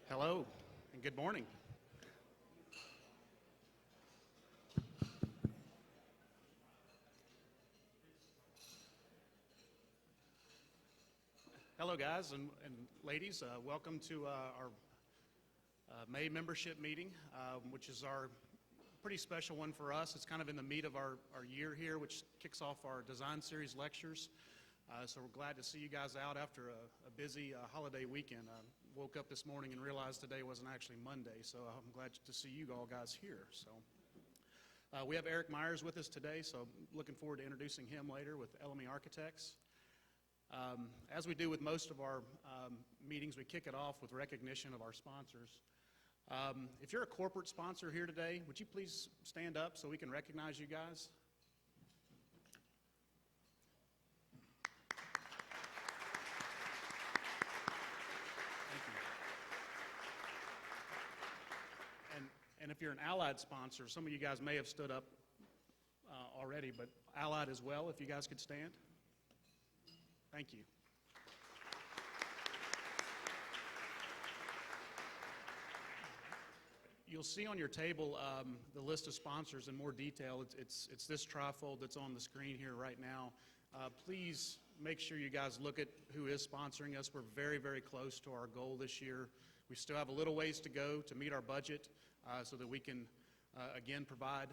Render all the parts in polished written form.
Hello and good morning. Hello guys and ladies, welcome to our May membership meeting, which is our pretty special one for us. It's kind of in the meat of our year here, which kicks off our design series lectures. So we're glad to see you guys out after a busy holiday weekend. Woke up this morning and realized today wasn't actually Monday, so I'm glad to see you all guys here. So we have Eric Myers with us today, so looking forward to introducing him later with Elimi Architects. As we do with most of our meetings, we kick it off with recognition of our sponsors. If you're a corporate sponsor here today, would you please stand up so we can recognize you guys? And if you're an Allied sponsor, some of you guys may have stood up already, but Allied as well, if you guys could stand. Thank you. You'll see on your table the list of sponsors in more detail. It's this trifold that's on the screen here right now. Please make sure you guys look at who is sponsoring us. We're very, very close to our goal this year. We still have a little ways to go to meet our budget so that we can, again, provide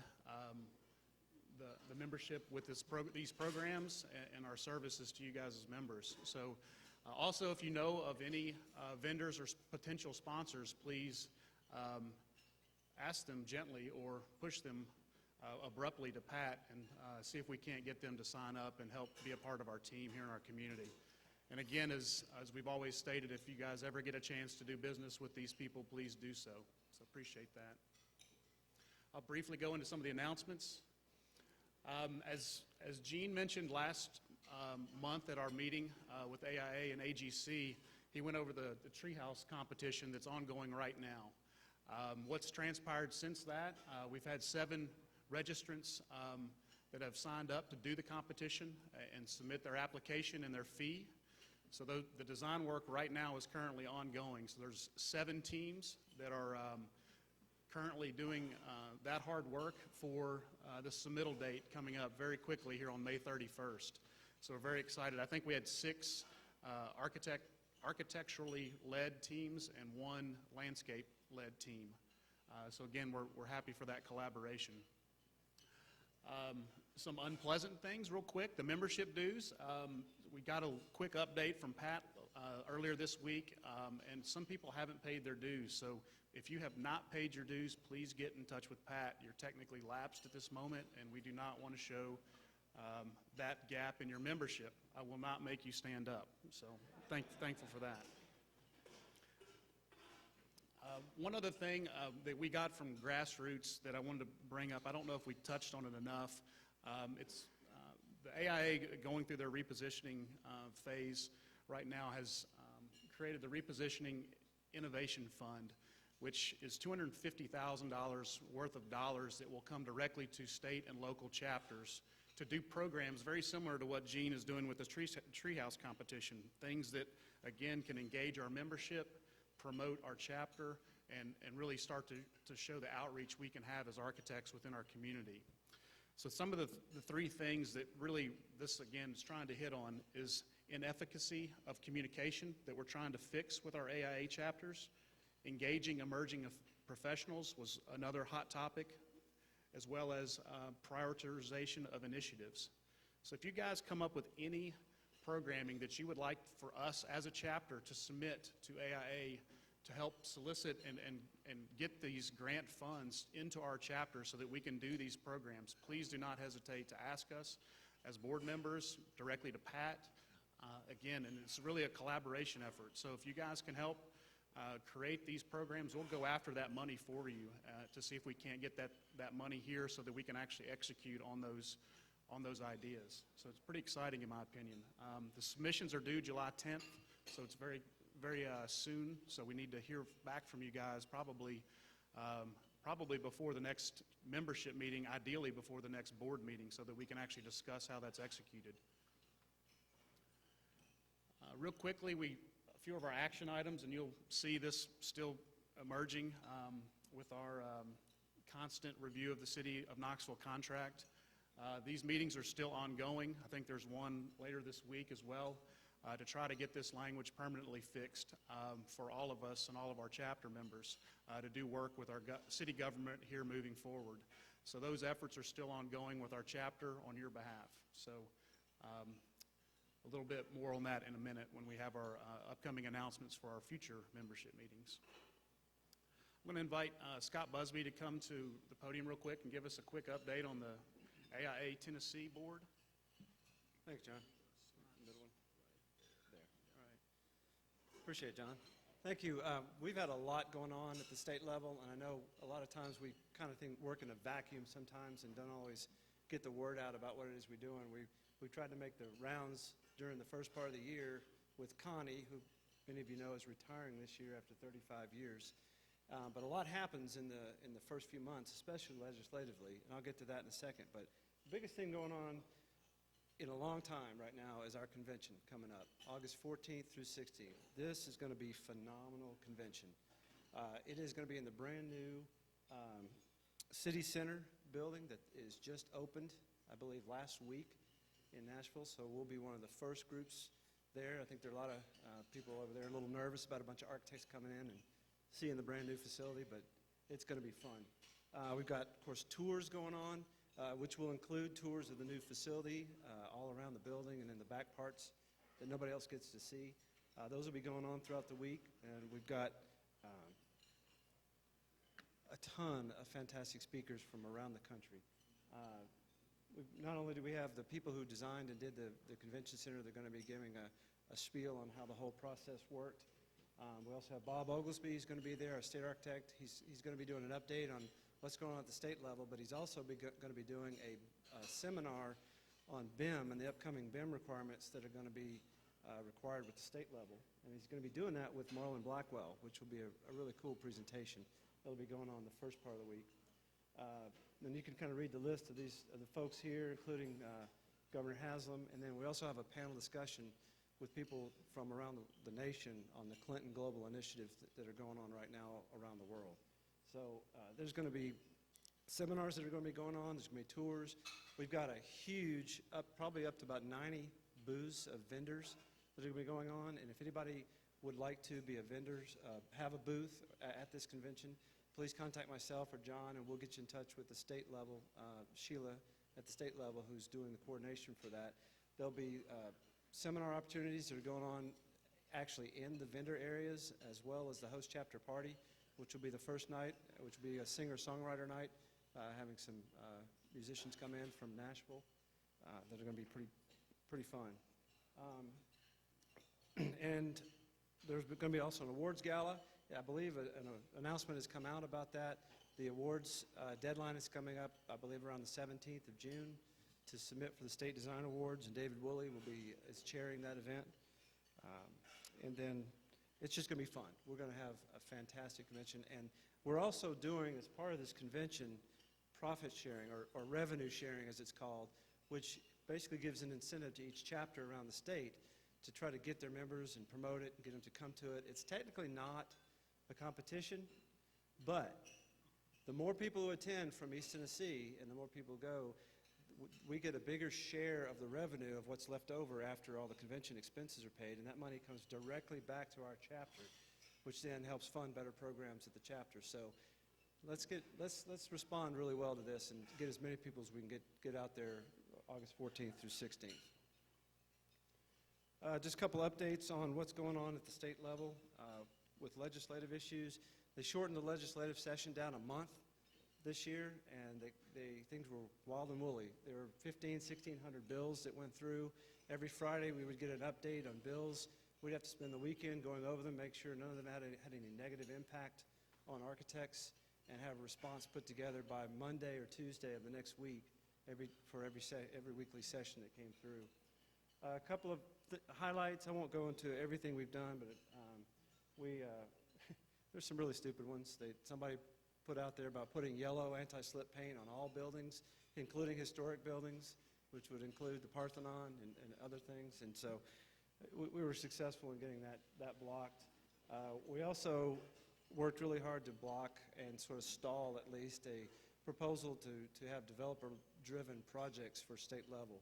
the membership with these programs and our services to you guys as members. So also, if you know of any vendors or potential sponsors, please ask them gently or push them abruptly to Pat and see if we can't get them to sign up and help be a part of our team here in our community. And again, as we've always stated, if you guys ever get a chance to do business with these people, please do so. So appreciate that. I'll briefly go into some of the announcements. As Gene mentioned last month at our meeting with AIA and AGC, he went over the treehouse competition that's ongoing right now. What's transpired since that, we've had 7 registrants that have signed up to do the competition and submit their application and their fee. So the design work right now is currently ongoing. So there's 7 teams that are currently doing that hard work for the submittal date coming up very quickly here on May 31st. So we're very excited. I think we had 6 architecturally led teams and 1 landscape-led team. So again, we're happy for that collaboration. Some unpleasant things real quick. The membership dues. We got a quick update from Pat earlier this week, and some people haven't paid their dues. So if you have not paid your dues, please get in touch with Pat. You're technically lapsed at this moment, and we do not want to show that gap in your membership. I will not make you stand up. So thankful for that. One other thing that we got from Grassroots that I wanted to bring up, I don't know if we touched on it enough. It's the AIA going through their repositioning phase right now has created the Repositioning Innovation Fund, which is $250,000 worth of dollars that will come directly to state and local chapters to do programs very similar to what Gene is doing with the treehouse competition. Things that, again, can engage our membership, promote our chapter, and really start to show the outreach we can have as architects within our community. So some of the 3 things that really this, again, is trying to hit on is inefficacy of communication that we're trying to fix with our AIA chapters. Engaging emerging professionals was another hot topic, as well as prioritization of initiatives. So if you guys come up with any programming that you would like for us as a chapter to submit to AIA to help solicit and get these grant funds into our chapter so that we can do these programs, please do not hesitate to ask us as board members, directly to Pat. Again, and it's really a collaboration effort. So if you guys can help create these programs, we'll go after that money for you to see if we can't get that money here so that we can actually execute on those ideas. So it's pretty exciting in my opinion. The submissions are due July 10th, so it's very soon. So we need to hear back from you guys probably before the next membership meeting, ideally before the next board meeting, so that we can actually discuss how that's executed. Real quickly, few of our action items, and you'll see this still emerging with our constant review of the City of Knoxville contract. These meetings are still ongoing. I think there's one later this week as well to try to get this language permanently fixed for all of us and all of our chapter members to do work with our city government here moving forward. So those efforts are still ongoing with our chapter on your behalf. So a little bit more on that in a minute when we have our upcoming announcements for our future membership meetings. I'm going to invite Scott Busby to come to the podium real quick and give us a quick update on the AIA Tennessee board. Thanks, John. Middle one. There. All right. Appreciate it, John. Thank you. We've had a lot going on at the state level, and I know a lot of times we kind of work in a vacuum sometimes and don't always get the word out about what it is we're doing. We've tried to make the rounds during the first part of the year with Connie, who many of you know is retiring this year after 35 years. But a lot happens in the first few months, especially legislatively, and I'll get to that in a second. But the biggest thing going on in a long time right now is our convention coming up, August 14th through 16th. This is going to be a phenomenal convention. It is going to be in the brand new City Center building that is just opened, I believe, last week in Nashville. So we'll be one of the first groups there. I think there are a lot of people over there a little nervous about a bunch of architects coming in and seeing the brand new facility, but it's going to be fun. We've got, of course, tours going on, which will include tours of the new facility all around the building and in the back parts that nobody else gets to see. Those will be going on throughout the week, and we've got a ton of fantastic speakers from around the country. Not only do we have the people who designed and did the convention center, they're going to be giving a spiel on how the whole process worked. We also have Bob Oglesby. He's going to be there, our state architect. He's going to be doing an update on what's going on at the state level, but he's also going to be doing a seminar on BIM and the upcoming BIM requirements that are going to be required with the state level. And he's going to be doing that with Marlon Blackwell, which will be a really cool presentation. That'll be going on the first part of the week. Then you can kind of read the list of the folks here, including Governor Haslam, and then we also have a panel discussion with people from around the nation on the Clinton Global Initiatives that are going on right now around the world. So there's going to be seminars that are going to be going on. There's going to be tours. We've got a huge, probably up to about 90 booths of vendors that are going to be going on. And if anybody would like to be a vendor, have a booth at this convention, please contact myself or John, and we'll get you in touch with the state level, Sheila at the state level, who's doing the coordination for that. There'll be seminar opportunities that are going on actually in the vendor areas, as well as the host chapter party, which will be the first night, which will be a singer-songwriter night, having some musicians come in from Nashville that are going to be pretty fun. And there's going to be also an awards gala. I believe an announcement has come out about that. The awards deadline is coming up, I believe, around the 17th of June to submit for the State Design Awards, and David Woolley is chairing that event. And then it's just going to be fun. We're going to have a fantastic convention, and we're also doing, as part of this convention, profit sharing or revenue sharing, as it's called, which basically gives an incentive to each chapter around the state to try to get their members and promote it and get them to come to it. It's technically not a competition, but the more people who attend from East Tennessee and the more people go, we get a bigger share of the revenue of what's left over after all the convention expenses are paid, and that money comes directly back to our chapter, which then helps fund better programs at the chapter. So let's respond really well to this and get as many people as we can get out there August 14th through 16th. Just a couple updates on what's going on at the state level with legislative issues. They shortened the legislative session down a month this year, and things were wild and woolly. There were 1,600 bills that went through. Every Friday we would get an update on bills. We'd have to spend the weekend going over them, make sure none of them had any negative impact on architects, and have a response put together by Monday or Tuesday of the next week for every weekly session that came through. A couple of highlights. I won't go into everything we've done, but there's some really stupid ones. Somebody put out there about putting yellow anti-slip paint on all buildings, including historic buildings, which would include the Parthenon and other things. And so we were successful in getting that blocked. We also worked really hard to block and sort of stall at least a proposal to have developer-driven projects for state level,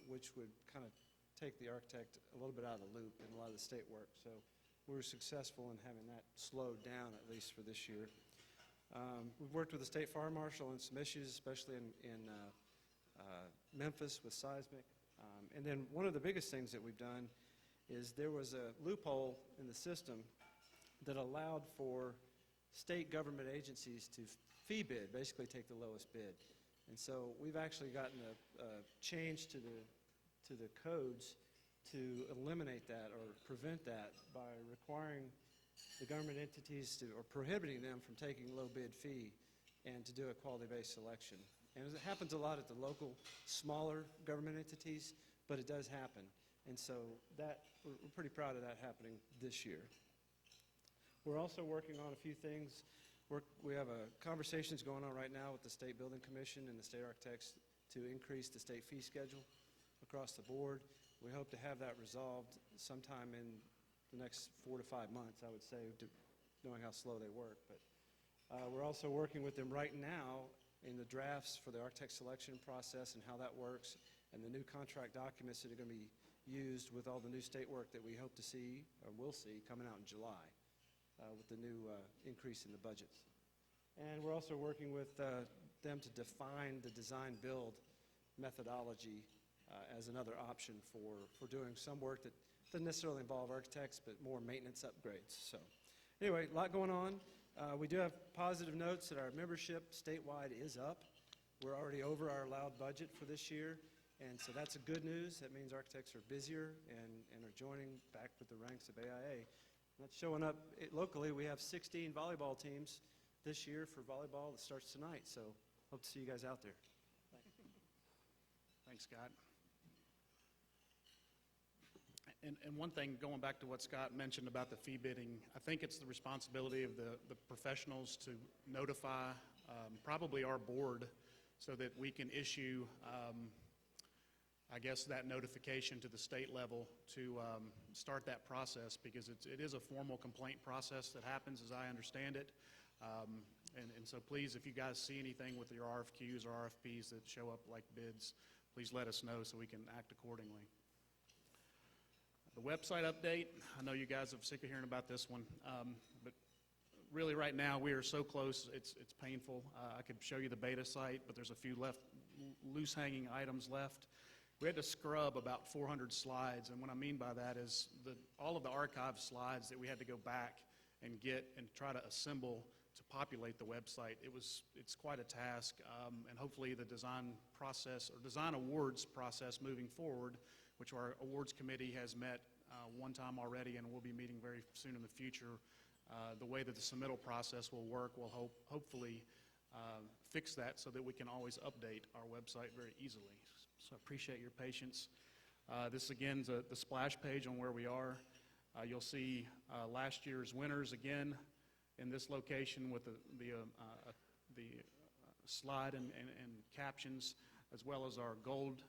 which would kind of take the architect a little bit out of the loop in a lot of the state work. So we were successful in having that slowed down, at least for this year. We've worked with the state fire marshal on some issues, especially in Memphis with seismic. And then one of the biggest things that we've done is there was a loophole in the system that allowed for state government agencies to fee bid, basically take the lowest bid. And so we've actually gotten a change to the codes to eliminate that or prevent that by requiring the government entities to, or prohibiting them from taking low bid fee and to do a quality-based selection. And it happens a lot at the local, smaller government entities, but it does happen. And so that, we're pretty proud of that happening this year. We're also working on a few things. We have conversations going on right now with the State Building Commission and the state architects to increase the state fee schedule across the board. We hope to have that resolved sometime in the next 4 to 5 months, I would say, knowing how slow they work. But we're also working with them right now in the drafts for the architect selection process and how that works, and the new contract documents that are going to be used with all the new state work that we hope to see, or will see, coming out in July with the new increase in the budgets. And we're also working with them to define the design-build methodology as another option for doing some work that doesn't necessarily involve architects, but more maintenance upgrades. So anyway, a lot going on. We do have positive notes that our membership statewide is up. We're already over our allowed budget for this year, and so that's a good news. That means architects are busier and are joining back with the ranks of AIA. And that's showing up locally. We have 16 volleyball teams this year for volleyball that starts tonight, so hope to see you guys out there. Thanks, Scott. And one thing, going back to what Scott mentioned about the fee bidding, I think it's the responsibility of the professionals to notify probably our board so that we can issue, I guess, that notification to the state level to start that process, because it is a formal complaint process that happens, as I understand it. And so please, if you guys see anything with your RFQs or RFPs that show up like bids, please let us know so we can act accordingly. The website update, I know you guys are sick of hearing about this one, but really right now we are so close, it's painful. I could show you the beta site, but there's a few loose hanging items left. We had to scrub about 400 slides, and what I mean by that is all of the archive slides that we had to go back and get and try to assemble to populate the website. It's quite a task, and hopefully the design process or design awards process moving forward, which our awards committee has met one time already and will be meeting very soon in the future. The way that the submittal process will work will hopefully fix that so that we can always update our website very easily. So I appreciate your patience. This again is the splash page on where we are. You'll see last year's winners again in this location with the slide and captions, as well as our gold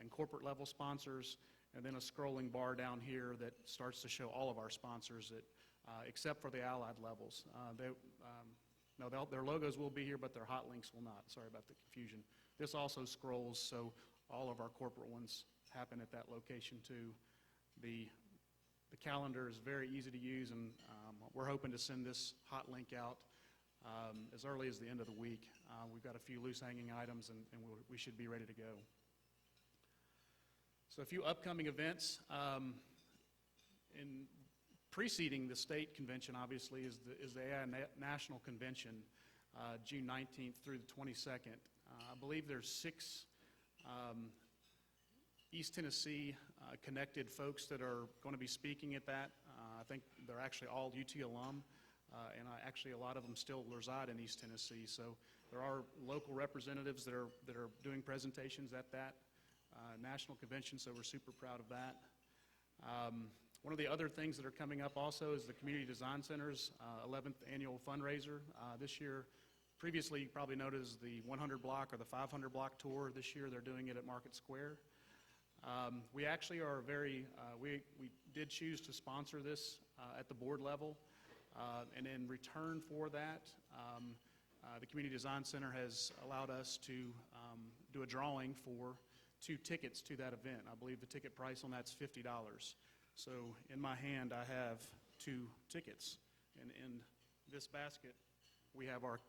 and corporate level sponsors, and then a scrolling bar down here that starts to show all of our sponsors that, except for the allied levels. Their logos will be here, but their hot links will not. Sorry about the confusion. This also scrolls, so all of our corporate ones happen at that location too. The calendar is very easy to use, and we're hoping to send this hot link out as early as the end of the week. We've got a few loose hanging items, and we should be ready to go. So a few upcoming events. In preceding the state convention, obviously, is the AI National Convention, June 19th through the 22nd. I believe there's 6 East Tennessee connected folks that are going to be speaking at that. I think they're actually all UT alum, and actually a lot of them still reside in East Tennessee. So there are local representatives that are doing presentations at that national convention, so we're super proud of that. One of the other things that are coming up also is the Community Design Center's 11th annual fundraiser this year. Previously, you probably noticed the 100 block or the 500 block tour. This year, they're doing it at Market Square. We actually are we did choose to sponsor this at the board level, and in return for that, the Community Design Center has allowed us to do a drawing for 2 tickets to that event. I believe the ticket price on that's $50. So in my hand, I have 2 tickets, and in this basket, we have our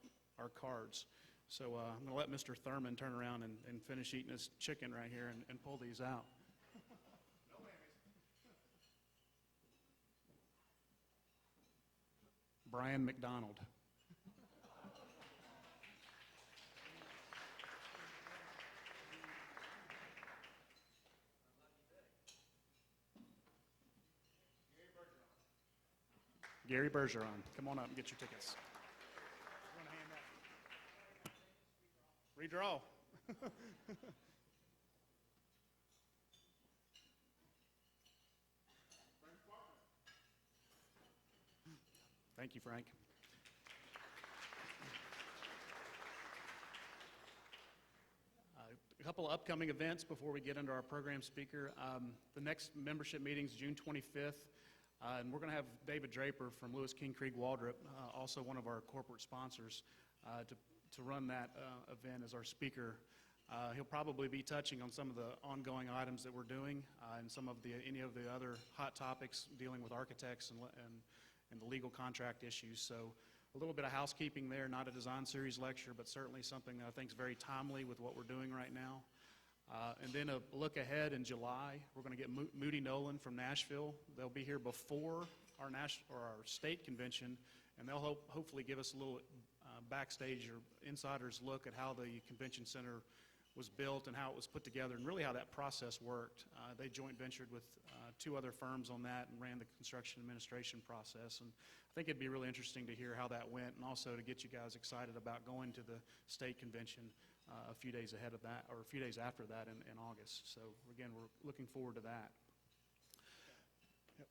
cards. So I'm going to let Mr. Thurman turn around and finish eating his chicken right here and pull these out. Brian McDonald. Gary Bergeron, come on up and get your tickets. You want to hand that? Redraw. Thank you, Frank. A couple of upcoming events before we get into our program speaker. The next membership meeting is June 25th. And we're going to have David Draper from Lewis King Creek Waldrop, also one of our corporate sponsors, to run that event as our speaker. He'll probably be touching on some of the ongoing items that we're doing and any of the other hot topics dealing with architects and the legal contract issues. So a little bit of housekeeping there, not a design series lecture, but certainly something that I think is very timely with what we're doing right now. And then a look ahead in July, we're going to get Moody Nolan from Nashville. They'll be here before our state convention, and they'll hopefully give us a little backstage or insider's look at how the convention center was built and how it was put together and really how that process worked. They joint ventured with 2 other firms on that and ran the construction administration process. And I think it'd be really interesting to hear how that went and also to get you guys excited about going to the state convention a few days ahead of that, or a few days after that in August. So again, we're looking forward to that. Yep.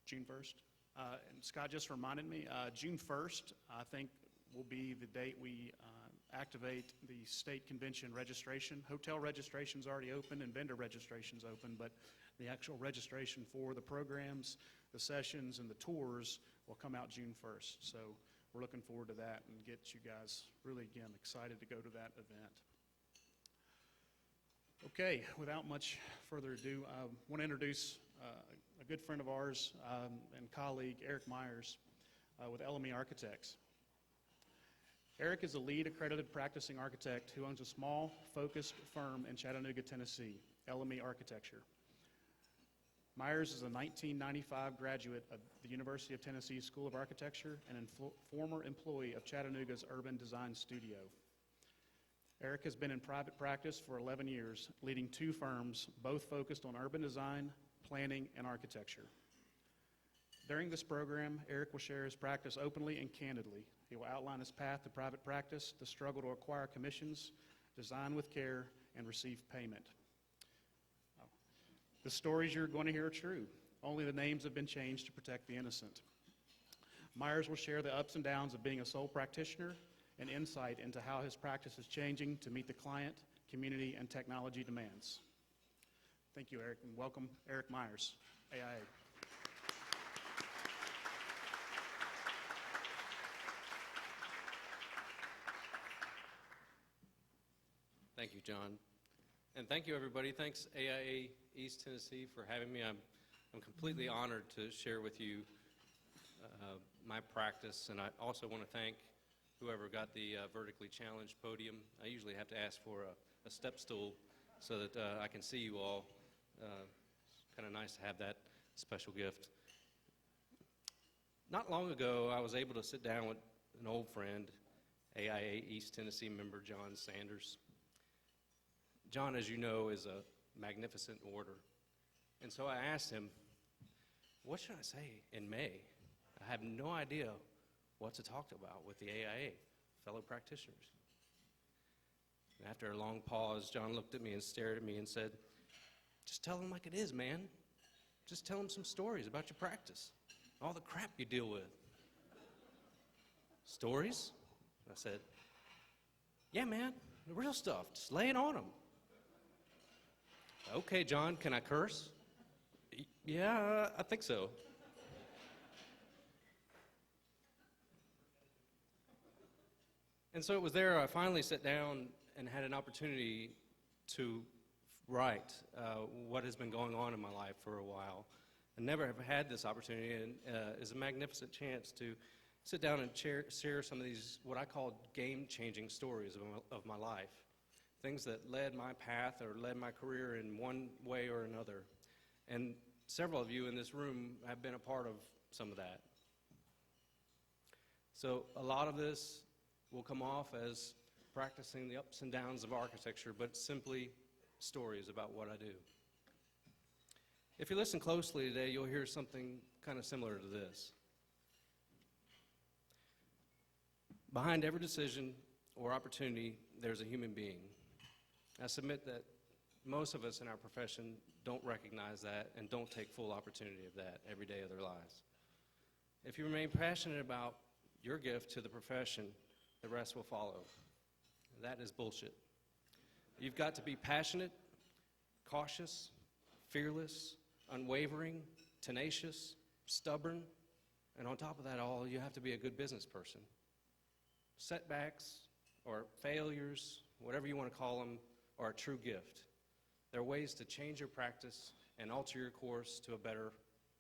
June 1st. And Scott just reminded me, June 1st, I think, will be the date we activate the state convention registration. Hotel registration's already open and vendor registration's open, but the actual registration for the programs, the sessions, and the tours will come out June 1st. So we're looking forward to that and get you guys really, again, excited to go to that event. Okay, without much further ado, I want to introduce a good friend of ours and colleague, Eric Myers, with Elimi Architects. Eric is a lead accredited practicing architect who owns a small, focused firm in Chattanooga, Tennessee, Elimi Architecture. Myers is a 1995 graduate of the University of Tennessee School of Architecture and former employee of Chattanooga's Urban Design Studio. Eric has been in private practice for 11 years, leading 2 firms, both focused on urban design, planning, and architecture. During this program, Eric will share his practice openly and candidly. He will outline his path to private practice, the struggle to acquire commissions, design with care, and receive payment. The stories you're going to hear are true. Only the names have been changed to protect the innocent. Myers will share the ups and downs of being a sole practitioner and insight into how his practice is changing to meet the client, community, and technology demands. Thank you, Eric, and welcome Eric Myers, AIA. Thank you, John. And thank you, everybody. Thanks, AIA East Tennessee, for having me. I'm completely honored to share with you my practice, and I also want to thank whoever got the vertically challenged podium. I usually have to ask for a step stool so that I can see you all. It's kind of nice to have that special gift. Not long ago, I was able to sit down with an old friend, AIA East Tennessee member John Sanders. John, as you know, is a magnificent orator. And so I asked him, what should I say in May? I have no idea what to talk about with the AIA, fellow practitioners. And after a long pause, John looked at me and stared at me and said, just tell them like it is, man. Just tell them some stories about your practice, all the crap you deal with. Stories? I said, yeah, man. The real stuff, just lay it on them. Okay, John, can I curse? Yeah, I think so. And so it was there I finally sat down and had an opportunity to write what has been going on in my life for a while. I never have had this opportunity, and it's a magnificent chance to sit down and share some of these, what I call game-changing stories of my life. Things that led my path or led my career in one way or another. And several of you in this room have been a part of some of that. So a lot of this will come off as practicing the ups and downs of architecture, but simply stories about what I do. If you listen closely today, you'll hear something kind of similar to this. Behind every decision or opportunity, there's a human being. I submit that most of us in our profession don't recognize that and don't take full opportunity of that every day of their lives. If you remain passionate about your gift to the profession, the rest will follow. That is bullshit. You've got to be passionate, cautious, fearless, unwavering, tenacious, stubborn, and on top of that all, you have to be a good business person. Setbacks or failures, whatever you want to call them, are a true gift. They're ways to change your practice and alter your course to a better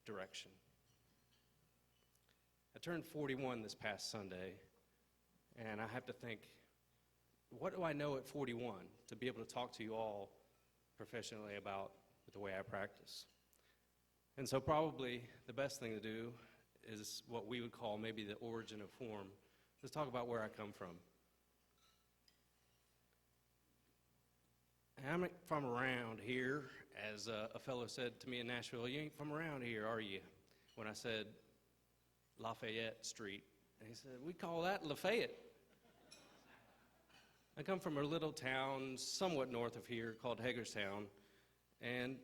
direction. I turned 41 this past Sunday, and I have to think, what do I know at 41 to be able to talk to you all professionally about the way I practice? And so probably the best thing to do is what we would call maybe the origin of form. Let's talk about where I come from. I'm from around here, as a fellow said to me in Nashville, "You ain't from around here, are you?" When I said Lafayette Street. And he said, "We call that Lafayette." I come from a little town somewhat north of here called Hagerstown, and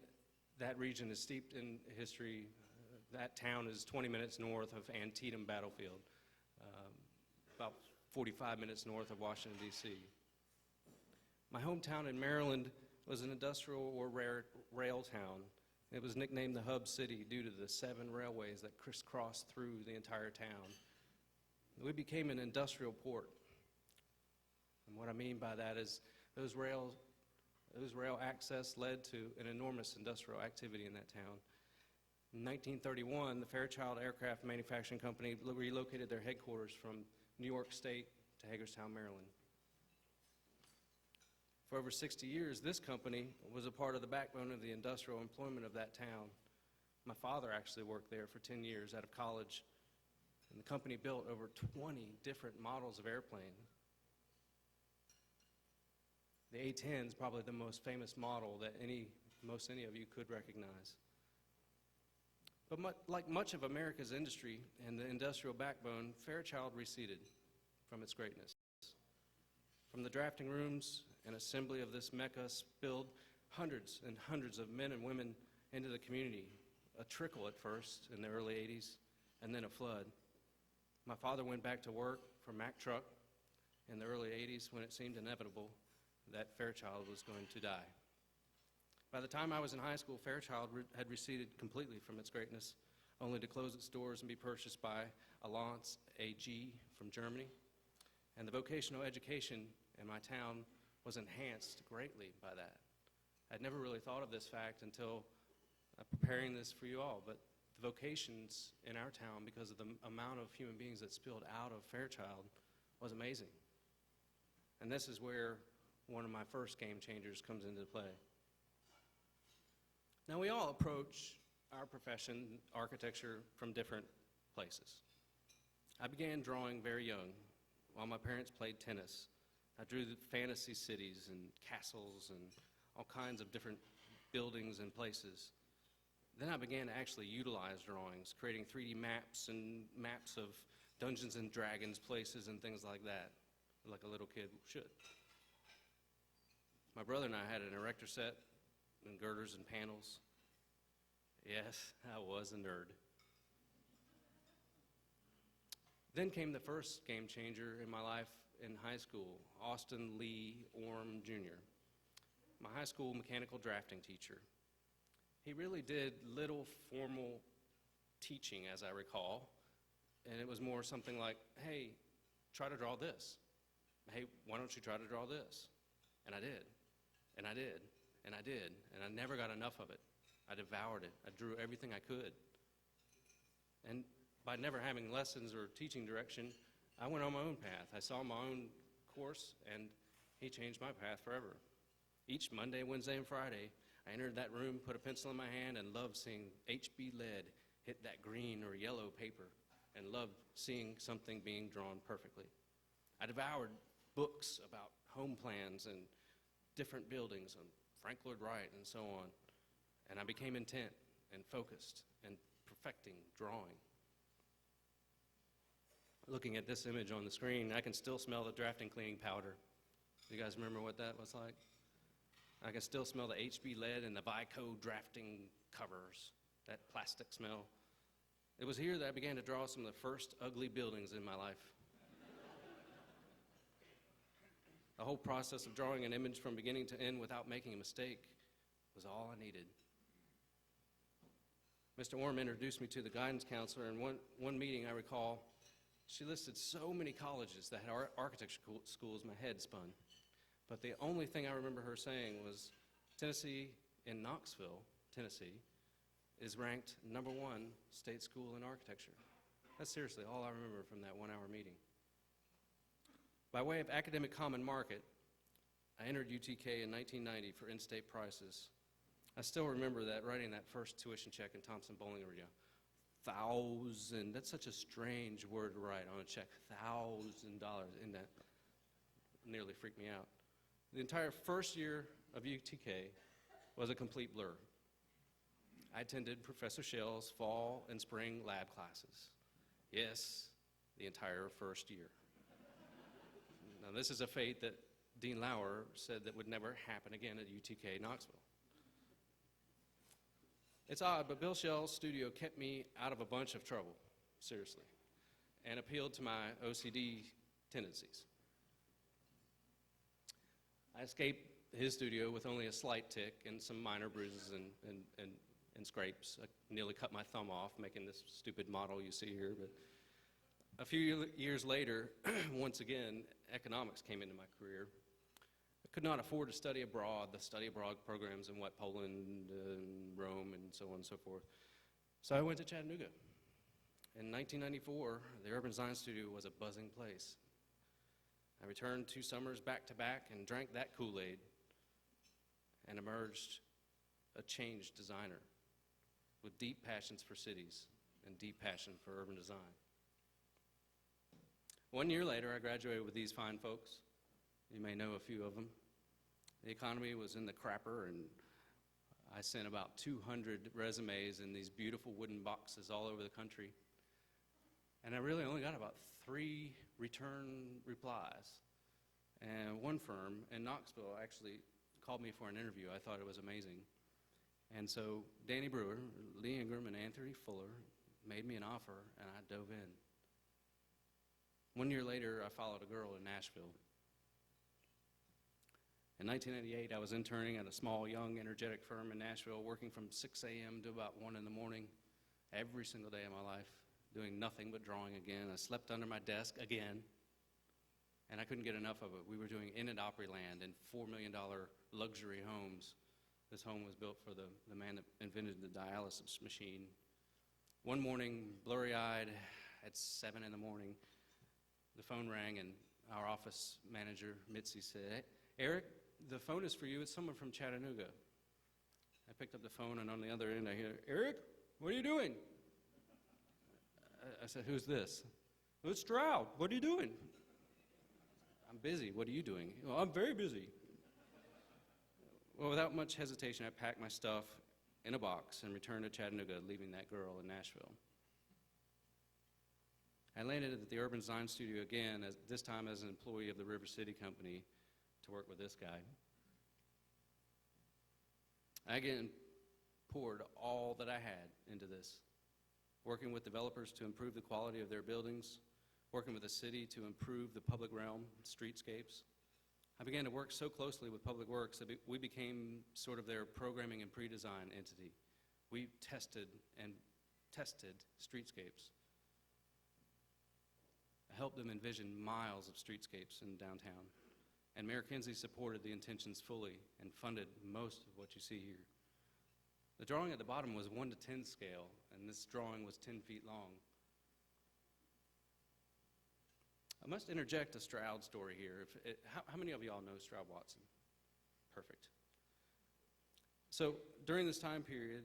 that region is steeped in history. That town is 20 minutes north of Antietam Battlefield, about 45 minutes north of Washington, D.C. My hometown in Maryland was an industrial or rail town. It was nicknamed the Hub City due to the 7 railways that crisscrossed through the entire town. We became an industrial port. And what I mean by that is those rail access led to an enormous industrial activity in that town. In 1931, the Fairchild Aircraft Manufacturing Company relocated their headquarters from New York State to Hagerstown, Maryland. For over 60 years, this company was a part of the backbone of the industrial employment of that town. My father actually worked there for 10 years out of college, and the company built over 20 different models of airplane. The A-10 is probably the most famous model that any of you could recognize. But like much of America's industry and the industrial backbone, Fairchild receded from its greatness. From the drafting rooms and assembly of this mecca spilled hundreds and hundreds of men and women into the community, a trickle at first in the early 80s, and then a flood. My father went back to work for Mack Truck in the early 80s when it seemed inevitable that Fairchild was going to die. By the time I was in high school, Fairchild had receded completely from its greatness, only to close its doors and be purchased by Allianz AG from Germany. And the vocational education in my town was enhanced greatly by that. I'd never really thought of this fact until preparing this for you all, but the vocations in our town, because of the amount of human beings that spilled out of Fairchild, was amazing. And this is where one of my first game changers comes into play. Now, we all approach our profession, architecture, from different places. I began drawing very young. While my parents played tennis, I drew the fantasy cities and castles and all kinds of different buildings and places. Then I began to actually utilize drawings, creating 3D maps and maps of Dungeons and Dragons places and things like that, like a little kid should. My brother and I had an erector set and girders and panels. Yes, I was a nerd. Then came the first game changer in my life in high school, Austin Lee Orm Jr., my high school mechanical drafting teacher. He really did little formal teaching, as I recall, and it was more something like, hey, try to draw this. Hey, why don't you try to draw this? And I did, and I did, and I did, and I never got enough of it. I devoured it. I drew everything I could. And by never having lessons or teaching direction, I went on my own path. I saw my own course, and he changed my path forever. Each Monday, Wednesday, and Friday, I entered that room, put a pencil in my hand, and loved seeing HB lead hit that green or yellow paper, and loved seeing something being drawn perfectly. I devoured books about home plans and different buildings and Frank Lloyd Wright and so on, and I became intent and focused and perfecting drawing. Looking at this image on the screen, I can still smell the drafting cleaning powder. Do you guys remember what that was like? I can still smell the HB lead and the Vico drafting covers, that plastic smell. It was here that I began to draw some of the first ugly buildings in my life. The whole process of drawing an image from beginning to end without making a mistake was all I needed. Mr. Orm introduced me to the guidance counselor, and one meeting I recall, she listed so many colleges that had architecture schools, my head spun. But the only thing I remember her saying was, Tennessee in Knoxville, Tennessee, is ranked #1 state school in architecture. That's seriously all I remember from that 1-hour meeting. By way of academic common market, I entered UTK in 1990 for in-state prices. I still remember that, writing that first tuition check in Thompson-Bowling area. $1,000, that's such a strange word to write on a check, $1,000, and that nearly freaked me out. The entire first year of UTK was a complete blur. I attended Professor Shell's fall and spring lab classes. Yes, the entire first year. Now, this is a fate that Dean Lauer said that would never happen again at UTK Knoxville. It's odd, but Bill Shell's studio kept me out of a bunch of trouble, seriously, and appealed to my OCD tendencies. I escaped his studio with only a slight tick and some minor bruises and scrapes. I nearly cut my thumb off making this stupid model you see here, but a few years later, once again, economics came into my career. I could not afford to study abroad, the study abroad programs in Poland and Rome and so on and so forth. So I went to Chattanooga. In 1994, the Urban Design Studio was a buzzing place. I returned 2 summers back to back and drank that Kool-Aid and emerged a changed designer with deep passions for cities and deep passion for urban design. 1 year later, I graduated with these fine folks. You may know a few of them. The economy was in the crapper, and I sent about 200 resumes in these beautiful wooden boxes all over the country. And I really only got about 3 return replies. And one firm in Knoxville actually called me for an interview. I thought it was amazing. And so Danny Brewer, Lee Ingram, and Anthony Fuller made me an offer, and I dove in. 1 year later, I followed a girl in Nashville. In 1998, I was interning at a small, young, energetic firm in Nashville, working from 6 a.m. to about 1 in the morning, every single day of my life, doing nothing but drawing again. I slept under my desk again, and I couldn't get enough of it. We were doing in at Opryland in $4 million luxury homes. This home was built for the man that invented the dialysis machine. One morning, blurry-eyed, at 7 in the morning, the phone rang, and our office manager, Mitzi, said, "Hey, Eric, the phone is for you. It's someone from Chattanooga." I picked up the phone, and on the other end, I hear, "Eric, what are you doing?" I said, "Who's this?" "Well, it's Stroud. What are you doing?" "I'm busy. What are you doing?" "Well, I'm very busy." Well, without much hesitation, I packed my stuff in a box and returned to Chattanooga, leaving that girl in Nashville. I landed at the Urban Design Studio again, this time as an employee of the River City Company, to work with this guy. I again poured all that I had into this, working with developers to improve the quality of their buildings, working with the city to improve the public realm, streetscapes. I began to work so closely with Public Works that we became sort of their programming and pre-design entity. We tested streetscapes. I helped them envision miles of streetscapes in downtown. And Mayor Kinsey supported the intentions fully and funded most of what you see here. The drawing at the bottom was 1 to 10 scale, and this drawing was 10 feet long. I must interject a Stroud story here. How many of y'all know Stroud Watson? Perfect. So during this time period,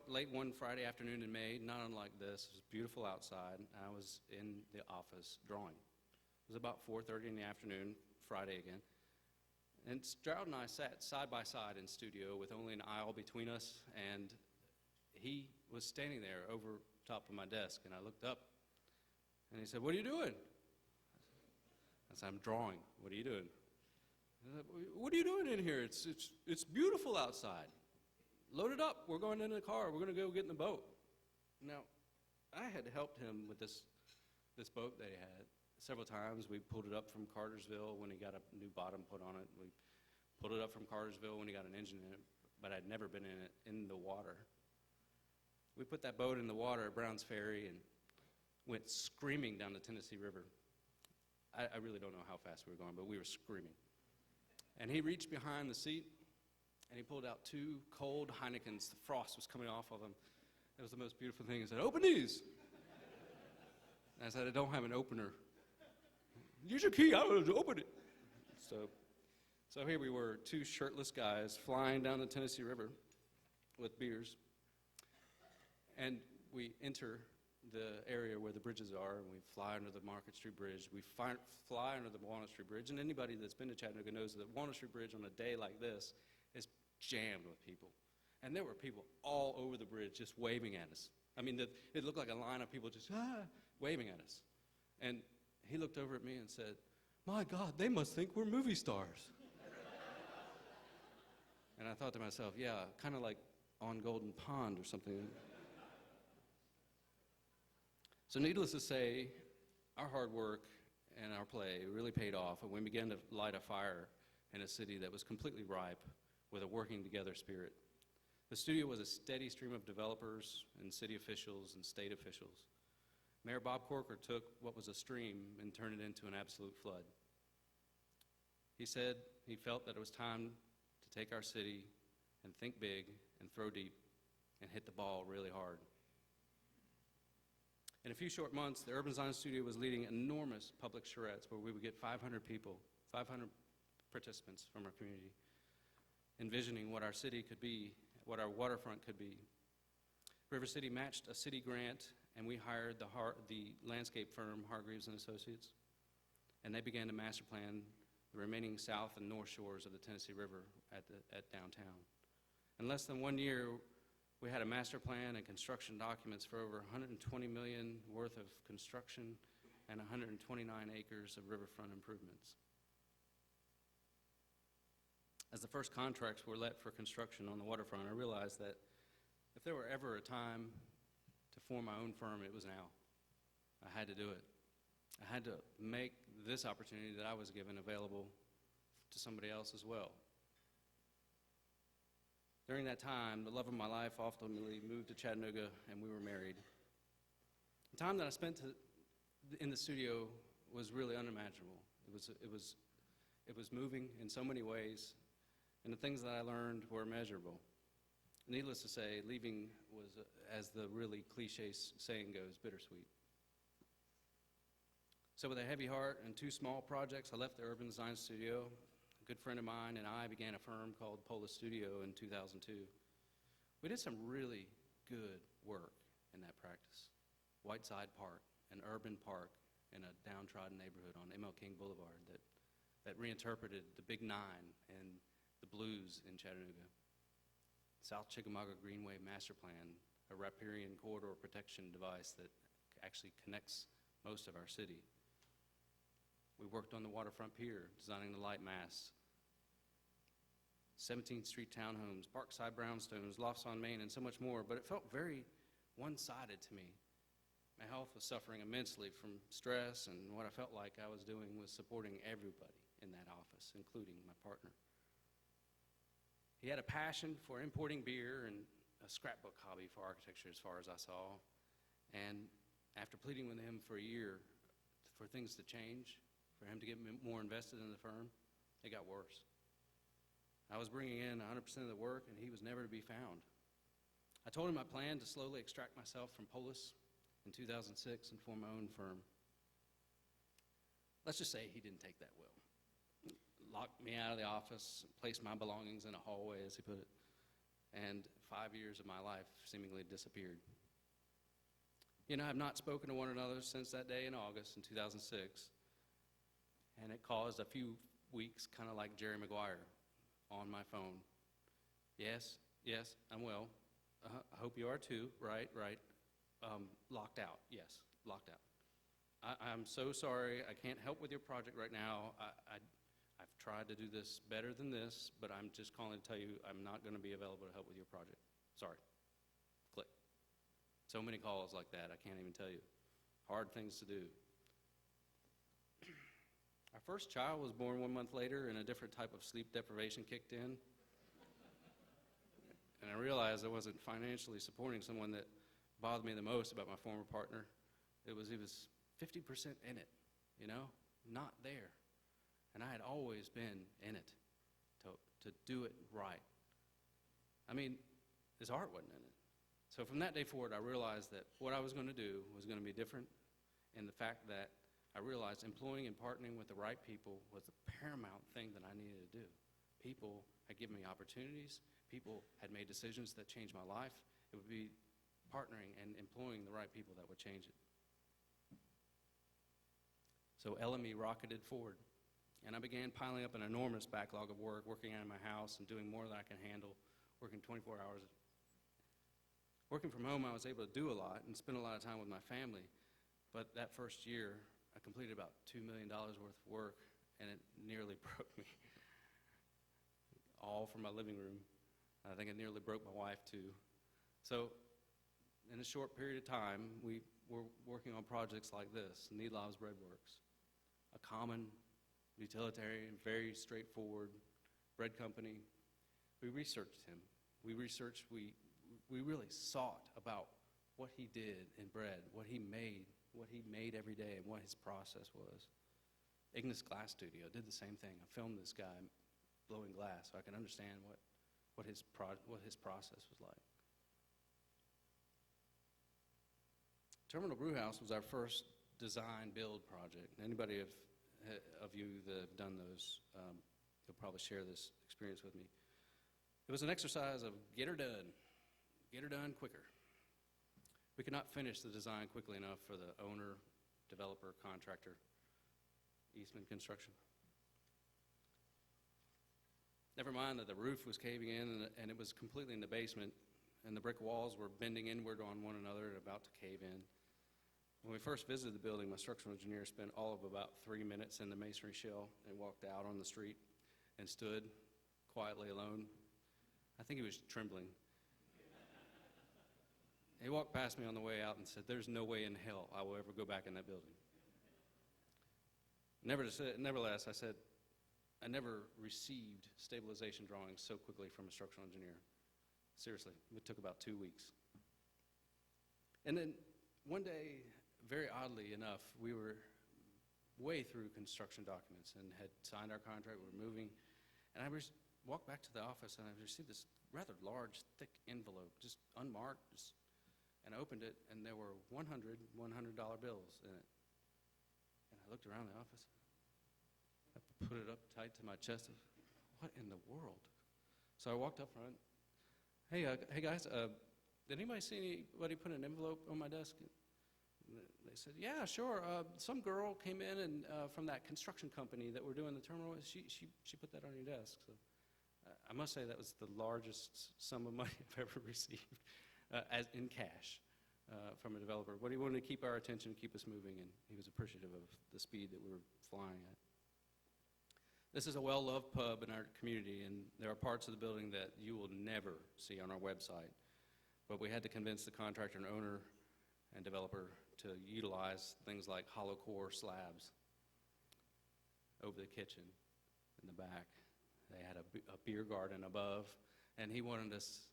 late one Friday afternoon in May, not unlike this, it was beautiful outside, and I was in the office drawing. It was about 4:30 in the afternoon, Friday again. And Stroud and I sat side by side in studio with only an aisle between us, and he was standing there over top of my desk, and I looked up, and he said, "What are you doing?" I said, "I'm drawing." "What are you doing?" I said, "What are you doing in here? It's beautiful outside. Load it up. We're going in the car. We're going to go get in the boat." Now, I had helped him with this boat that he had. Several times we pulled it up from Cartersville when he got a new bottom put on it. We pulled it up from Cartersville when he got an engine in it, but I'd never been in it in the water. We put that boat in the water at Browns Ferry and went screaming down the Tennessee River. I really don't know how fast we were going, but we were screaming. And he reached behind the seat and he pulled out 2 cold Heinekens. The frost was coming off of them. It was the most beautiful thing. He said, "Open these." And I said, "I don't have an opener." "Use your key, I will open it." So here we were, 2 shirtless guys flying down the Tennessee River with beers. And we enter the area where the bridges are, and we fly under the Market Street Bridge. We fly under the Walnut Street Bridge, and anybody that's been to Chattanooga knows that Walnut Street Bridge on a day like this is jammed with people. And there were people all over the bridge just waving at us. I mean, it looked like a line of people just waving at us. And he looked over at me and said, "My God, they must think we're movie stars." And I thought to myself, yeah, kind of like on Golden Pond or something. So needless to say, our hard work and our play really paid off, and we began to light a fire in a city that was completely ripe with a working together spirit. The studio was a steady stream of developers and city officials and state officials. Mayor Bob Corker took what was a stream and turned it into an absolute flood. He said he felt that it was time to take our city and think big and throw deep and hit the ball really hard. In a few short months, the Urban Design Studio was leading enormous public charrettes where we would get 500 people, 500 participants from our community, envisioning what our city could be, what our waterfront could be. River City matched a city grant, and we hired the landscape firm Hargreaves and Associates, and they began to master plan the remaining south and north shores of the Tennessee River at downtown. In less than 1 year, we had a master plan and construction documents for over $120 million worth of construction and 129 acres of riverfront improvements. As the first contracts were let for construction on the waterfront, I realized that if there were ever a time to form my own firm, it was now. I had to do it. I had to make this opportunity that I was given available to somebody else as well. During that time, the love of my life ultimately moved to Chattanooga, and we were married. The time that I spent in the studio was really unimaginable. It was moving in so many ways, and the things that I learned were immeasurable. Needless to say, leaving was, as the really cliche saying goes, bittersweet. So with a heavy heart and 2 small projects, I left the Urban Design Studio. A good friend of mine and I began a firm called Polis Studio in 2002. We did some really good work in that practice. Whiteside Park, an urban park in a downtrodden neighborhood on M.L. King Boulevard that reinterpreted the Big Nine and the blues in Chattanooga. South Chickamauga Greenway Master Plan, a riparian corridor protection device that actually connects most of our city. We worked on the waterfront pier, designing the light masts, 17th Street townhomes, Parkside brownstones, lofts on Main, and so much more, but it felt very one-sided to me. My health was suffering immensely from stress, and what I felt like I was doing was supporting everybody in that office, including my partner. He had a passion for importing beer and a scrapbook hobby for architecture as far as I saw. And after pleading with him for a year for things to change, for him to get more invested in the firm, it got worse. I was bringing in 100% of the work, and he was never to be found. I told him I planned to slowly extract myself from Polis in 2006 and form my own firm. Let's just say he didn't take that well. Locked me out of the office, placed my belongings in a hallway, as he put it, and 5 years of my life seemingly disappeared. You know, I've not spoken to one another since that day in August in 2006, and it caused a few weeks kind of like Jerry Maguire on my phone. Yes, I'm well. I hope you are too. Right. Locked out. Yes, locked out. I'm so sorry. I can't help with your project right now. I've tried to do this better than this, but I'm just calling to tell you I'm not going to be available to help with your project. Sorry. Click. So many calls like that, I can't even tell you. Hard things to do. Our first child was born 1 month later, and a different type of sleep deprivation kicked in. And I realized I wasn't financially supporting someone that bothered me the most about my former partner. He was 50% in it, you know, not there. And I had always been in it to do it right. I mean, his heart wasn't in it. So from that day forward, I realized that what I was going to do was going to be different, and the fact that I realized employing and partnering with the right people was the paramount thing that I needed to do. People had given me opportunities. People had made decisions that changed my life. It would be partnering and employing the right people that would change it. So Elimi rocketed forward, and I began piling up an enormous backlog of work, working out of my house and doing more than I can handle, working 24 hours. Working from home, I was able to do a lot and spend a lot of time with my family, but that first year, I completed about $2 million worth of work, and it nearly broke me. All from my living room. I think it nearly broke my wife, too. So in a short period of time, we were working on projects like this, Needlov's Breadworks, a common, utilitarian, very straightforward bread company. We researched him. We really sought about what he did in bread, what he made every day, and what his process was. Ignis Glass Studio did the same thing. I filmed this guy blowing glass so I could understand what his process was like. Terminal Brewhouse was our first design build project. Anybody of you that have done those, you'll probably share this experience with me. It was an exercise of get her done quicker. We could not finish the design quickly enough for the owner, developer, contractor, Eastman Construction. Never mind that the roof was caving in and it was completely in the basement, and the brick walls were bending inward on one another and about to cave in. When we first visited the building, my structural engineer spent all of about 3 minutes in the masonry shell and walked out on the street and stood quietly alone. I think he was trembling. He walked past me on the way out and said, "There's no way in hell I will ever go back in that building." Nevertheless, I said, I never received stabilization drawings so quickly from a structural engineer. Seriously, it took about 2 weeks. And then one day, very oddly enough, we were way through construction documents and had signed our contract, we were moving, and I walked back to the office and I received this rather large, thick envelope, just unmarked, and I opened it, and there were $100 bills in it. And I looked around the office. I put it up tight to my chest. What in the world? So I walked up front. Hey guys, did anybody see anybody put an envelope on my desk? And they said, "Yeah, sure. Some girl came in and from that construction company that we're doing the terminal with. She put that on your desk." So I must say that was the largest sum of money I've ever received. As in cash from a developer. But he wanted to keep our attention, keep us moving, and he was appreciative of the speed that we were flying at. This is a well-loved pub in our community, and there are parts of the building that you will never see on our website. But we had to convince the contractor and owner and developer to utilize things like hollow core slabs over the kitchen in the back. They had a beer garden above, and he wanted us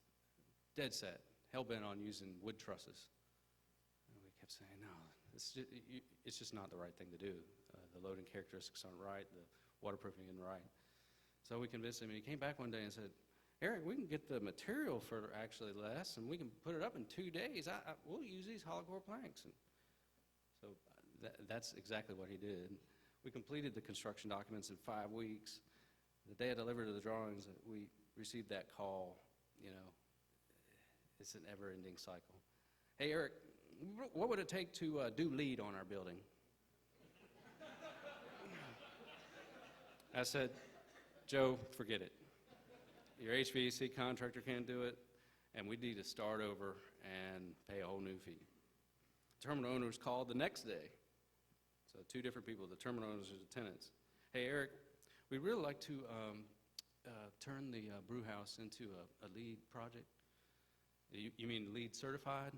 dead set, hell-bent on using wood trusses. And we kept saying, no, it's just not the right thing to do. The loading characteristics aren't right, the waterproofing isn't right. So we convinced him, and he came back one day and said, Eric, we can get the material for actually less, and we can put it up in 2 days. We'll use these hollow core planks. And so that's exactly what he did. We completed the construction documents in 5 weeks. The day I delivered the drawings, we received that call. You know, it's an ever-ending cycle. Hey, Eric, what would it take to do LEED on our building? I said, Joe, forget it. Your HVAC contractor can't do it, and we need to start over and pay a whole new fee. Terminal owners called the next day. So 2 different people, the terminal owners and the tenants. Hey, Eric, we'd really like to turn the brew house into a LEED project. You mean LEED certified?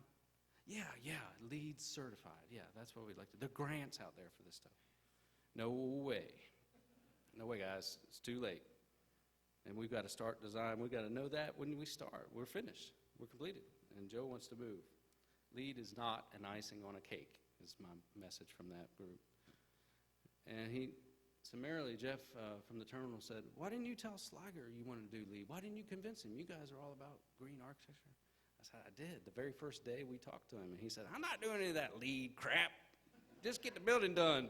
Yeah, LEED certified. Yeah, that's what we'd like to do. There are grants out there for this stuff. No way. No way, guys. It's too late. And we've got to start design. We've got to know that when we start. We're finished. We're completed. And Joe wants to move. LEED is not an icing on a cake, is my message from that group. And summarily, Jeff from the terminal said, why didn't you tell Sliger you wanted to do LEED? Why didn't you convince him? You guys are all about green architecture. I said, I did. The very first day we talked to him, and he said, I'm not doing any of that LEED crap. Just get the building done.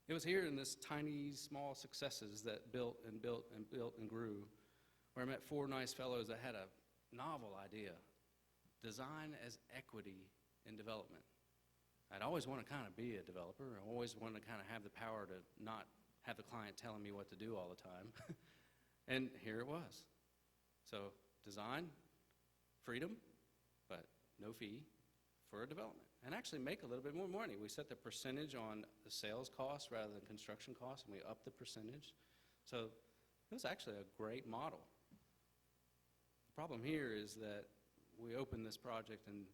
It was here in this tiny, small successes that built and built and built and grew, where I met 4 nice fellows that had a novel idea: design as equity in development. I'd always want to kind of be a developer. I always wanted to kind of have the power to not have the client telling me what to do all the time. And here it was. So design, freedom, but no fee for a development. And actually make a little bit more money. We set the percentage on the sales cost rather than construction costs, and we upped the percentage. So it was actually a great model. The problem here is that we opened this project in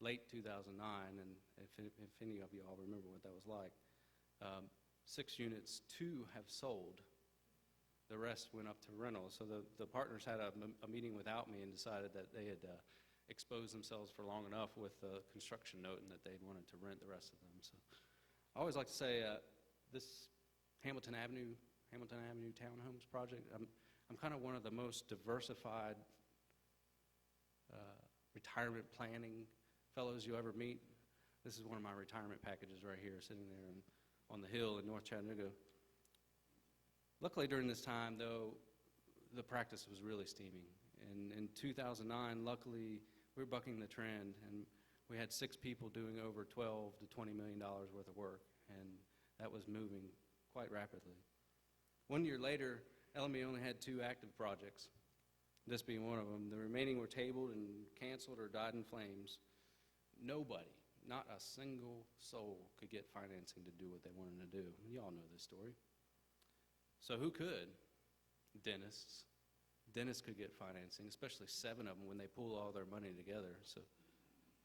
late 2009, and if any of you all remember what that was like, 6 units, 2 have sold. The rest went up to rental. So the partners had a meeting without me and decided that they had exposed themselves for long enough with the construction note and that they wanted to rent the rest of them. So I always like to say this Hamilton Avenue Townhomes project, I'm kind of one of the most diversified retirement planning fellows you ever meet. This is one of my retirement packages right here, sitting there on the hill in North Chattanooga. Luckily, during this time, though, the practice was really steaming. And in 2009, luckily, we were bucking the trend, and we had 6 people doing over $12 to $20 million worth of work, and that was moving quite rapidly. 1 year later, Elimi only had 2 active projects, this being one of them. The remaining were tabled and canceled or died in flames. Nobody, not a single soul, could get financing to do what they wanted to do. You all know this story. So who could? Dentists. Dentists could get financing, especially 7 of them when they pool all their money together. So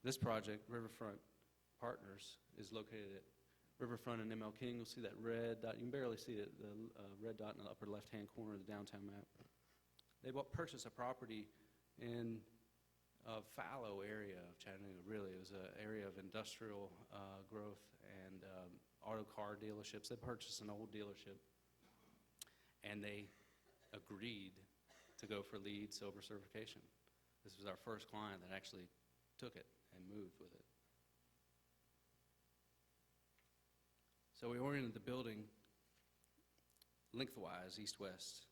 this project, Riverfront Partners, is located at Riverfront and ML King. You'll see that red dot. You can barely see it, the red dot in the upper left-hand corner of the downtown map. They purchased a property in a fallow area of Chattanooga, really. It was an area of industrial growth and auto car dealerships. They purchased an old dealership, and they agreed to go for LEED Silver certification. This was our first client that actually took it and moved with it. So we oriented the building lengthwise, east-west,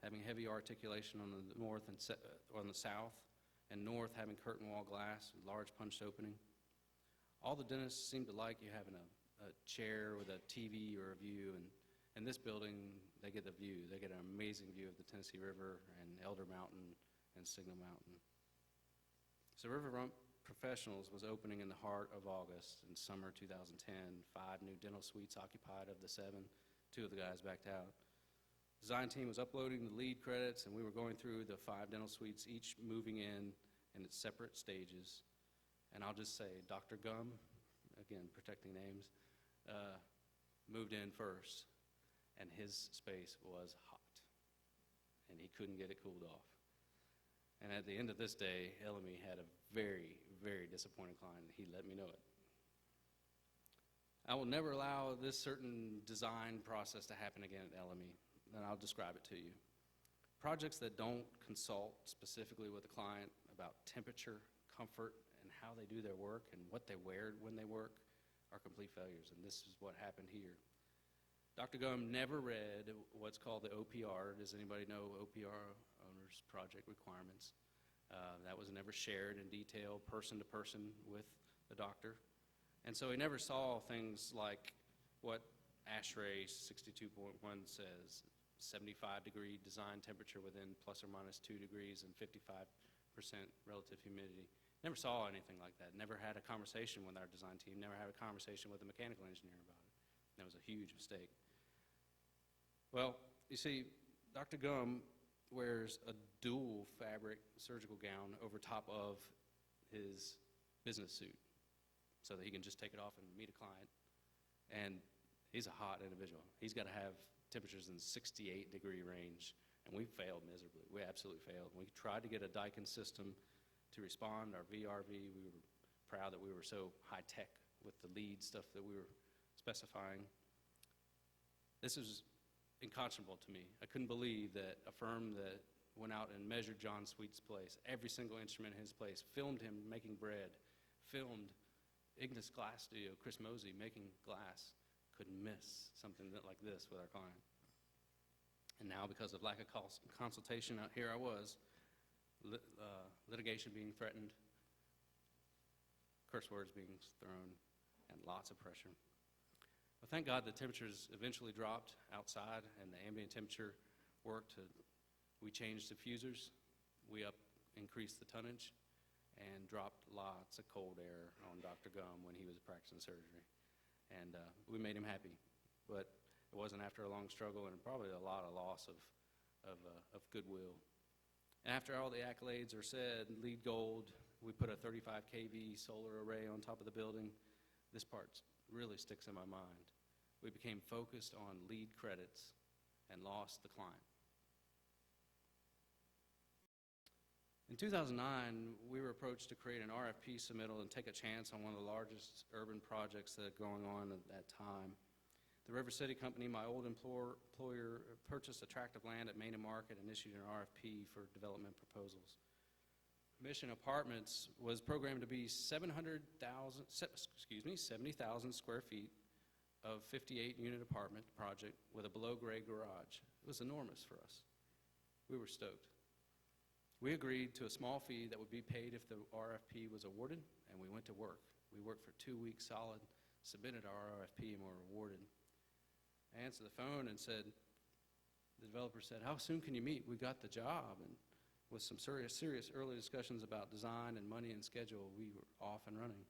having heavy articulation on the north and on the south, and north having curtain wall glass, large punched opening. All the dentists seem to like you having a chair with a TV or a view, and in this building, they get the view. They get an amazing view of the Tennessee River and Elder Mountain and Signal Mountain. So Riverfront Professionals was opening in the heart of August in summer 2010. 5 new dental suites occupied of the 7. 2 of the guys backed out. Design team was uploading the LEED credits, and we were going through the 5 dental suites, each moving in in its separate stages. And I'll just say Dr. Gum, again, protecting names, moved in first, and his space was hot, and he couldn't get it cooled off. And at the end of this day, Elimi had a very, very disappointed client, and he let me know it. I will never allow this certain design process to happen again at Elimi, and I'll describe it to you. Projects that don't consult specifically with the client about temperature, comfort, and how they do their work and what they wear when they work are complete failures, and this is what happened here. Dr. Gum never read what's called the OPR. Does anybody know OPR, Owner's Project Requirements? That was never shared in detail, person to person with the doctor. And so he never saw things like what ASHRAE 62.1 says, 75-degree design temperature within plus or minus 2 degrees and 55% relative humidity. Never saw anything like that. Never had a conversation with our design team. Never had a conversation with the mechanical engineer about it. That was a huge mistake. Well, you see, Dr. Gum wears a dual fabric surgical gown over top of his business suit so that he can just take it off and meet a client. And he's a hot individual. He's got to have temperatures in the 68-degree range, and we failed miserably. We absolutely failed. We tried to get a Daikin system to respond, our VRV. We were proud that we were so high-tech with the lead stuff that we were specifying. This is unconscionable to me. I couldn't believe that a firm that went out and measured John Sweet's place, every single instrument in his place, filmed him making bread, filmed Ignis Glass Studio, Chris Mosey making glass, could miss something like this with our client. And now, because of lack of consultation, here I was, litigation being threatened, curse words being thrown, and lots of pressure. Well, thank God the temperatures eventually dropped outside and the ambient temperature worked. We changed diffusers, we increased the tonnage, and dropped lots of cold air on Dr. Gum when he was practicing surgery. And we made him happy, but it wasn't after a long struggle and probably a lot of loss of goodwill. And after all the accolades are said, LEED Gold, we put a 35 kV solar array on top of the building. This part really sticks in my mind. We became focused on LEED credits and lost the client. In 2009, we were approached to create an RFP submittal and take a chance on one of the largest urban projects that are going on at that time. The River City Company, my old employer, purchased a tract of land at Main and Market and issued an RFP for development proposals. Mission Apartments was programmed to be 70,000 square feet of 58-unit apartment project with a below-grade garage. It was enormous for us. We were stoked. We agreed to a small fee that would be paid if the RFP was awarded, and we went to work. We worked for 2 weeks solid, submitted our RFP, and were awarded. I answered the phone and said, the developer said, "How soon can you meet? We got the job." And with some serious early discussions about design and money and schedule, we were off and running.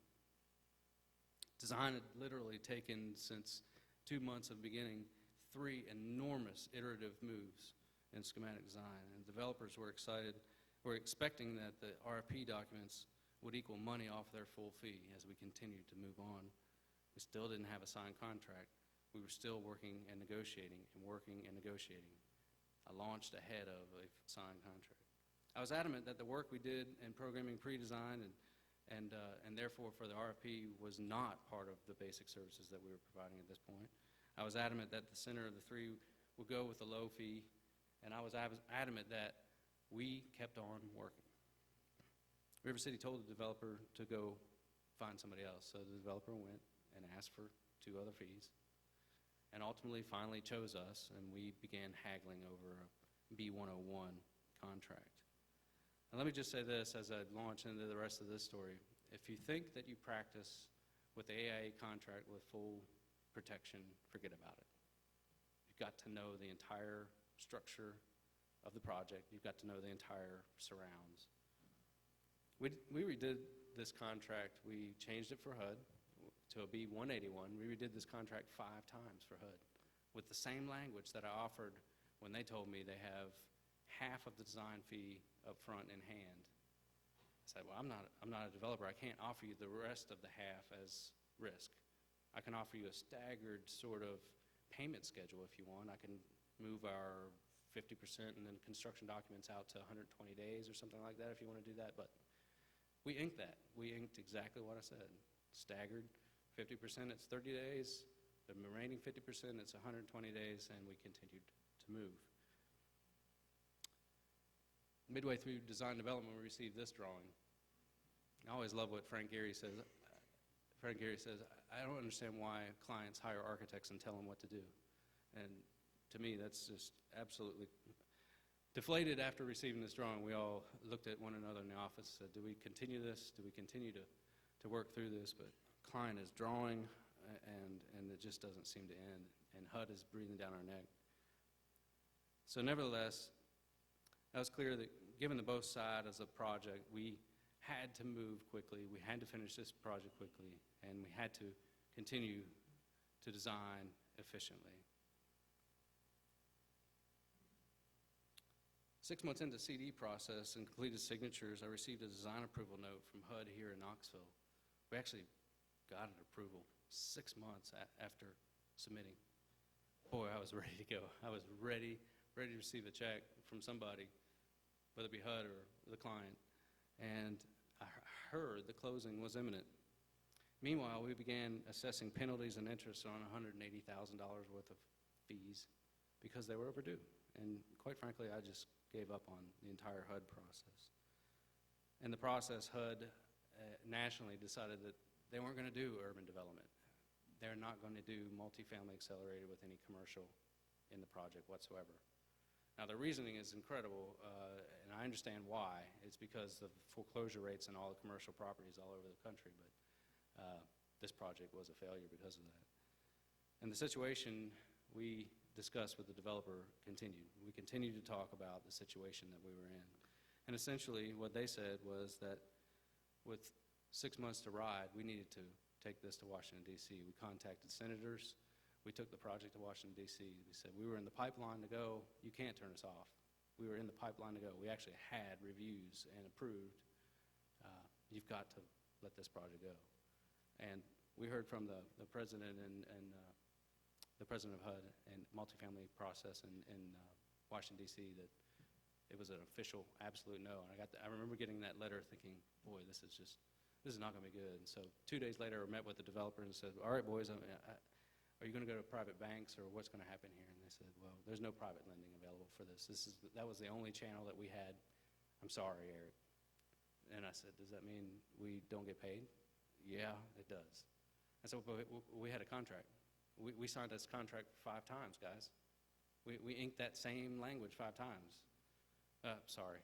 Design had literally taken, since 2 months of beginning, 3 enormous iterative moves in schematic design. And developers were excited. We're expecting that the RFP documents would equal money off their full fee as we continued to move on. We still didn't have a signed contract. We were still working and negotiating and working and negotiating. I launched ahead of a signed contract. I was adamant that the work we did in programming pre-design and therefore for the RFP was not part of the basic services that we were providing at this point. I was adamant that the center of the 3 would go with the low fee, and I was adamant that we kept on working. River City told the developer to go find somebody else, so the developer went and asked for 2 other fees, and ultimately finally chose us, and we began haggling over a B101 contract. And let me just say this as I launch into the rest of this story. If you think that you practice with the AIA contract with full protection, forget about it. You've got to know the entire structure of the project. You've got to know the entire surrounds. We redid this contract. We changed it for HUD to a B181. We redid this contract 5 times for HUD with the same language that I offered when they told me they have half of the design fee up front in hand. I said, well, I'm not a developer. I can't offer you the rest of the half as risk. I can offer you a staggered sort of payment schedule if you want. I can move our 50% and then construction documents out to 120 days or something like that if you want to do that. But we inked that. We inked exactly what I said. Staggered, 50% it's 30 days, the remaining 50% it's 120 days, and we continued to move. Midway through design development, we received this drawing. I always love what Frank Gehry says. Frank Gehry says, I don't understand why clients hire architects and tell them what to do. And to me, that's just absolutely deflated. After receiving this drawing, we all looked at one another in the office and said, do we continue this? Do we continue to work through this? But client is drawing, and it just doesn't seem to end, and HUD is breathing down our neck. So nevertheless, it was clear that given the both sides of the project, we had to move quickly, we had to finish this project quickly, and we had to continue to design efficiently. 6 months into the CD process and completed signatures, I received a design approval note from HUD here in Knoxville. We actually got an approval 6 months after submitting. Boy, I was ready to go. I was ready to receive a check from somebody, whether it be HUD or the client. And I heard the closing was imminent. Meanwhile, we began assessing penalties and interest on $180,000 worth of fees because they were overdue. And quite frankly, I just gave up on the entire HUD process. In the process, HUD nationally decided that they weren't going to do urban development. They're not going to do multifamily accelerated with any commercial in the project whatsoever. Now, the reasoning is incredible, and I understand why. It's because of foreclosure rates in all the commercial properties all over the country, but this project was a failure because of that. And the situation we discussed with the developer continued. We continued to talk about the situation that we were in. And essentially, what they said was that with 6 months to ride, we needed to take this to Washington, D.C. We contacted senators. We took the project to Washington, D.C. We said, we were in the pipeline to go. You can't turn us off. We were in the pipeline to go. We actually had reviews and approved. You've got to let this project go. And we heard from the president and the president of HUD and multifamily process in Washington, D.C. that it was an official absolute no. And I remember getting that letter thinking, boy, this is not going to be good. And so 2 days later, I met with the developer and said, all right, boys, are you going to go to private banks, or what's going to happen here? And they said, well, there's no private lending available for this. That was the only channel that we had. I'm sorry, Eric. And I said, does that mean we don't get paid? Yeah, it does. And so we had a contract. We signed this contract 5 times, guys. We inked that same language 5 times. Sorry.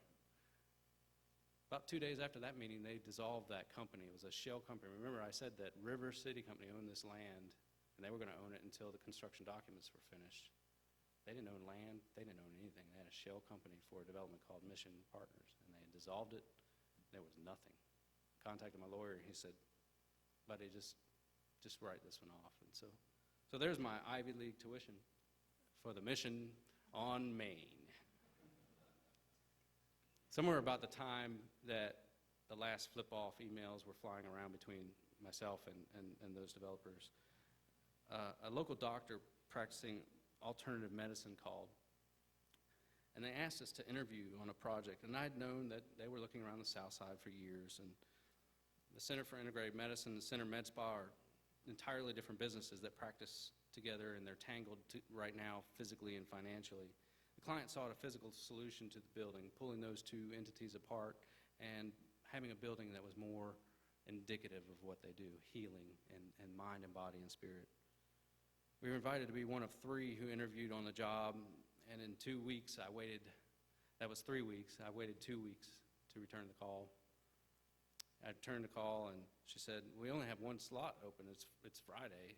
About 2 days after that meeting, they dissolved that company. It was a shell company. Remember, I said that River City Company owned this land, and they were going to own it until the construction documents were finished. They didn't own land. They didn't own anything. They had a shell company for development called Mission Partners, and they had dissolved it. There was nothing. Contacted my lawyer, and he said, buddy, just write this one off. And so there's my Ivy League tuition for the Mission on Maine. Somewhere about the time that the last flip-off emails were flying around between myself and those developers, a local doctor practicing alternative medicine called, and they asked us to interview on a project. And I'd known that they were looking around the South Side for years, and the Center for Integrated Medicine, the Center Med Spa are entirely different businesses that practice together, and they're tangled right now physically and financially. The client sought a physical solution to the building, pulling those two entities apart and having a building that was more indicative of what they do, healing and mind and body and spirit. We were invited to be one of 3 who interviewed on the job, and in 2 weeks I waited. That was 3 weeks. I waited 2 weeks to return the call. I returned the call, and she said, we only have 1 slot open. It's Friday.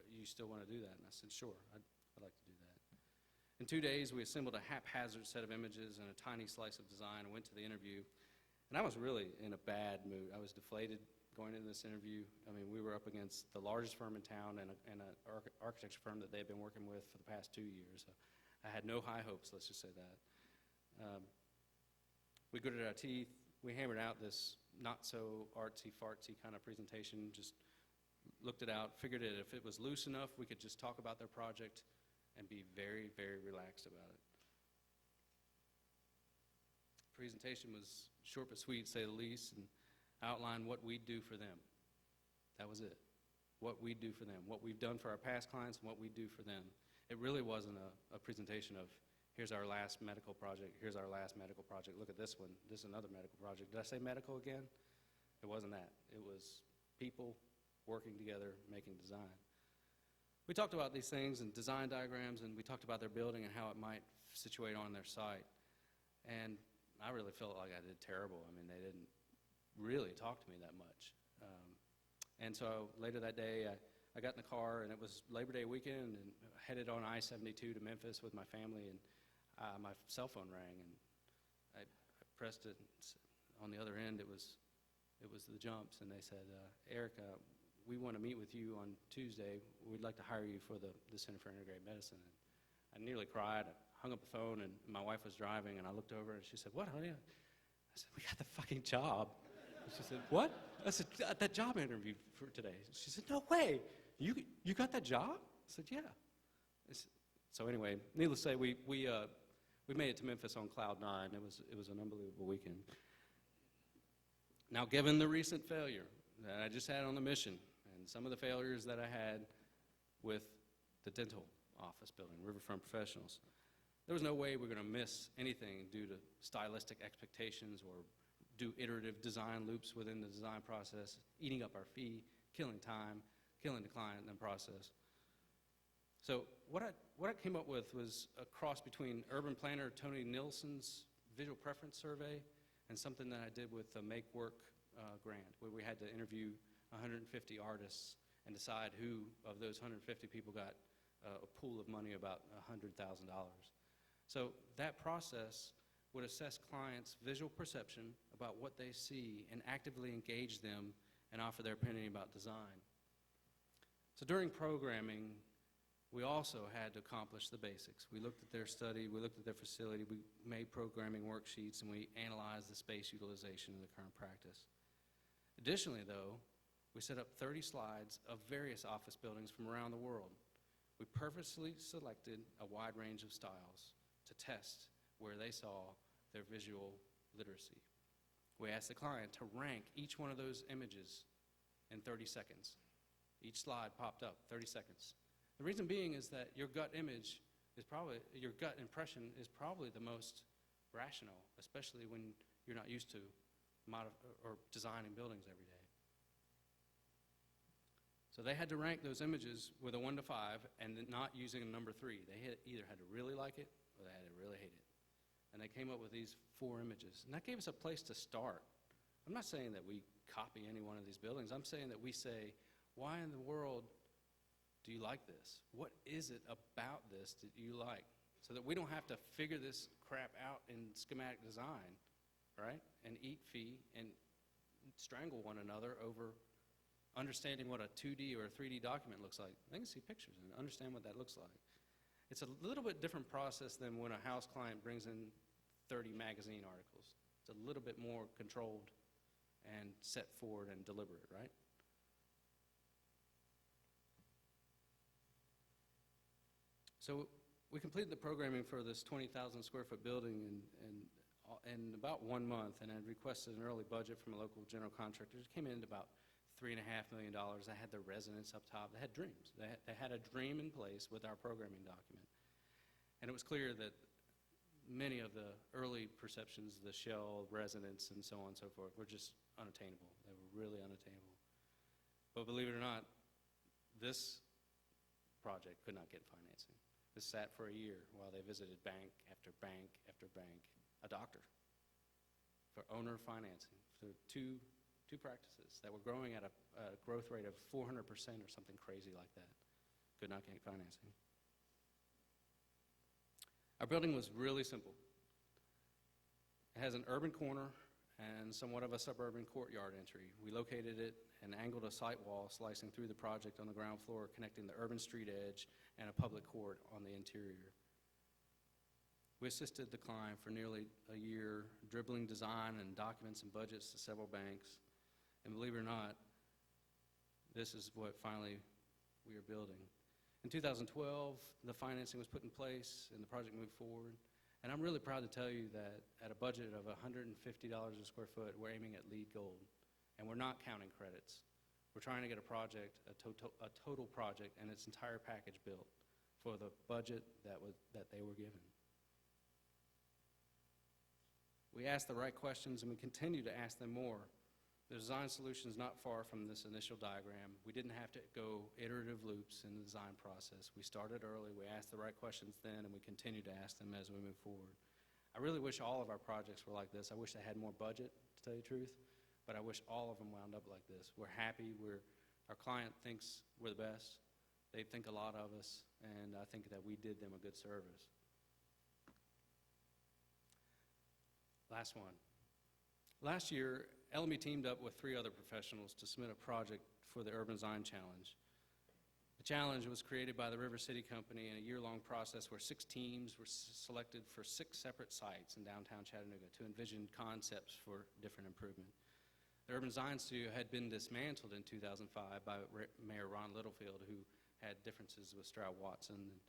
You still want to do that? And I said, sure, I'd like to do that. In 2 days, we assembled a haphazard set of images and a tiny slice of design and went to the interview. And I was really in a bad mood. I was deflated going into this interview. I mean, we were up against the largest firm in town and an architecture firm that they had been working with for the past 2 years. So I had no high hopes, let's just say that. We gritted our teeth, we hammered out this not-so-artsy-fartsy kind of presentation, just looked it out, figured that if it was loose enough, we could just talk about their project and be very, very relaxed about it. Presentation was short but sweet, to say the least, and outlined what we do for them. That was it. What we do for them, what we've done for our past clients, and what we do for them. It really wasn't a presentation of, here's our last medical project, here's our last medical project, look at this one, this is another medical project. Did I say medical again? It wasn't that. It was people working together, making design. We talked about these things and design diagrams, and we talked about their building and how it might situate on their site. And I really felt like I did terrible. I mean, they didn't really talk to me that much. And so later that day, I got in the car, and it was Labor Day weekend, and headed on I-72 to Memphis with my family, and my cell phone rang, and I pressed it. On the other end, it was the Jumps, and they said, Eric, we want to meet with you on Tuesday. We'd like to hire you for the Center for Integrated Medicine. And I nearly cried. I hung up the phone, and my wife was driving, and I looked over, and she said, what, honey? I said, we got the fucking job. And she said, what? I said, that job interview for today. She said, no way. You got that job? I said, yeah. So anyway, needless to say, we made it to Memphis on cloud nine. It was an unbelievable weekend. Now, given the recent failure that I just had on the mission, and some of the failures that I had with the dental office building, Riverfront Professionals, there was no way we're going to miss anything due to stylistic expectations or do iterative design loops within the design process, eating up our fee, killing time, killing the client in the process. So what I came up with was a cross between urban planner Tony Nilsson's visual preference survey and something that I did with the Make Work grant, where we had to interview 150 artists and decide who of those 150 people got a pool of money about $100,000. So that process would assess clients' visual perception about what they see and actively engage them and offer their opinion about design. So during programming, we also had to accomplish the basics. We looked at their study, we looked at their facility, we made programming worksheets, and we analyzed the space utilization in the current practice. Additionally, though, we set up 30 slides of various office buildings from around the world. We purposely selected a wide range of styles to test where they saw their visual literacy. We asked the client to rank each one of those images in 30 seconds. Each slide popped up, 30 seconds. The reason being is that your gut image is probably, your gut impression is probably the most rational, especially when you're not used to designing buildings every day. So they had to rank those images with a 1 to 5 and not using a number 3. They either had to really like it or they had to really hate it. And they came up with these 4 images. And that gave us a place to start. I'm not saying that we copy any one of these buildings. I'm saying that we say, why in the world do you like this? What is it about this that you like? So that we don't have to figure this crap out in schematic design, right? And eat fee and strangle one another over understanding what a 2D or a 3D document looks like. They can see pictures and understand what that looks like. It's a little bit different process than when a house client brings in 30 magazine articles. It's a little bit more controlled and set forward and deliberate, right? So we completed the programming for this 20,000 square foot building in about 1 month, and had requested an early budget from a local general contractor. It came in at about $3.5 million. They had their residents up top. They had dreams. They had a dream in place with our programming document. And it was clear that many of the early perceptions, the shell, residents, and so on and so forth, were just unattainable. They were really unattainable. But believe it or not, this project could not get financing. This sat for a year while they visited bank after bank after bank, a doctor, for owner financing, for two practices that were growing at a growth rate of 400% or something crazy like that. Could not get financing. Our building was really simple. It has an urban corner and somewhat of a suburban courtyard entry. We located it and angled a site wall slicing through the project on the ground floor, connecting the urban street edge and a public court on the interior. We assisted the client for nearly a year, dribbling design and documents and budgets to several banks. And believe it or not, this is what finally we are building. In 2012, the financing was put in place and the project moved forward. And I'm really proud to tell you that at a budget of $150 a square foot, we're aiming at LEED Gold. And we're not counting credits. We're trying to get a project, a total project, and its entire package built for the budget that they were given. We asked the right questions, and we continue to ask them more. The design solution is not far from this initial diagram. We didn't have to go iterative loops in the design process. We started early, we asked the right questions then, and we continue to ask them as we move forward. I really wish all of our projects were like this. I wish they had more budget, to tell you the truth, but I wish all of them wound up like this. We're happy, our client thinks we're the best. They think a lot of us, and I think that we did them a good service. Last one. Last year, Elimi teamed up with 3 other professionals to submit a project for the Urban Design Challenge. The challenge was created by the River City Company in a year-long process where 6 teams were selected for 6 separate sites in downtown Chattanooga to envision concepts for different improvement. The Urban Design Studio had been dismantled in 2005 by Mayor Ron Littlefield, who had differences with Stroud Watson and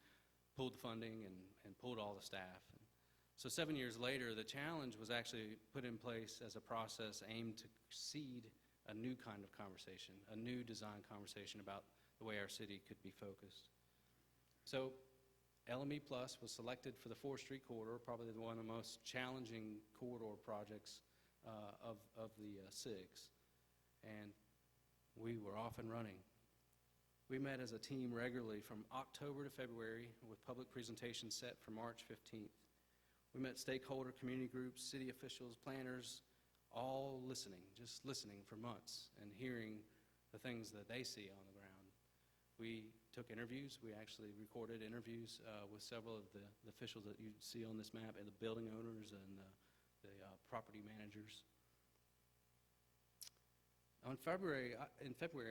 pulled the funding and pulled all the staff. So 7 years later, the challenge was actually put in place as a process aimed to seed a new kind of conversation, a new design conversation about the way our city could be focused. So Elimi Plus was selected for the 4th Street corridor, probably one of the most challenging corridor projects of the 6. And we were off and running. We met as a team regularly from October to February with public presentations set for March 15th. We met stakeholder community groups, city officials, planners, all listening, just listening for months and hearing the things that they see on the ground. We took interviews. We actually recorded interviews with several of the officials that you see on this map, and the building owners and the property managers. In February,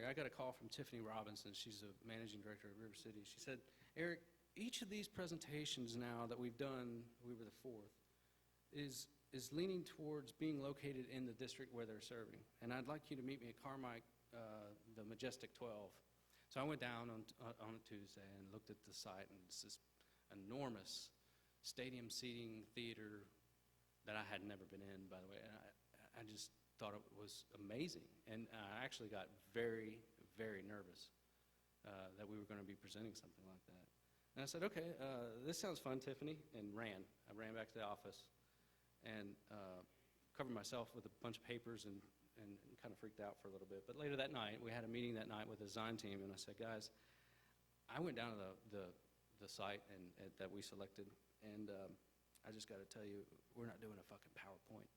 I got a call from Tiffany Robinson. She's the managing director of River City. She said, "Eric, each of these presentations now that we've done, we were the 4th, is leaning towards being located in the district where they're serving. And I'd like you to meet me at Carmike, the Majestic 12. So I went down on a Tuesday and looked at the site, and it's this enormous stadium seating theater that I had never been in, by the way. And I just thought it was amazing. And I actually got very, very nervous that we were going to be presenting something like that. And I said, okay, this sounds fun, Tiffany, and ran. I ran back to the office and covered myself with a bunch of papers and kind of freaked out for a little bit. But later that night, we had a meeting that night with the design team, and I said, guys, I went down to the site that we selected, and I just got to tell you, we're not doing a fucking PowerPoint.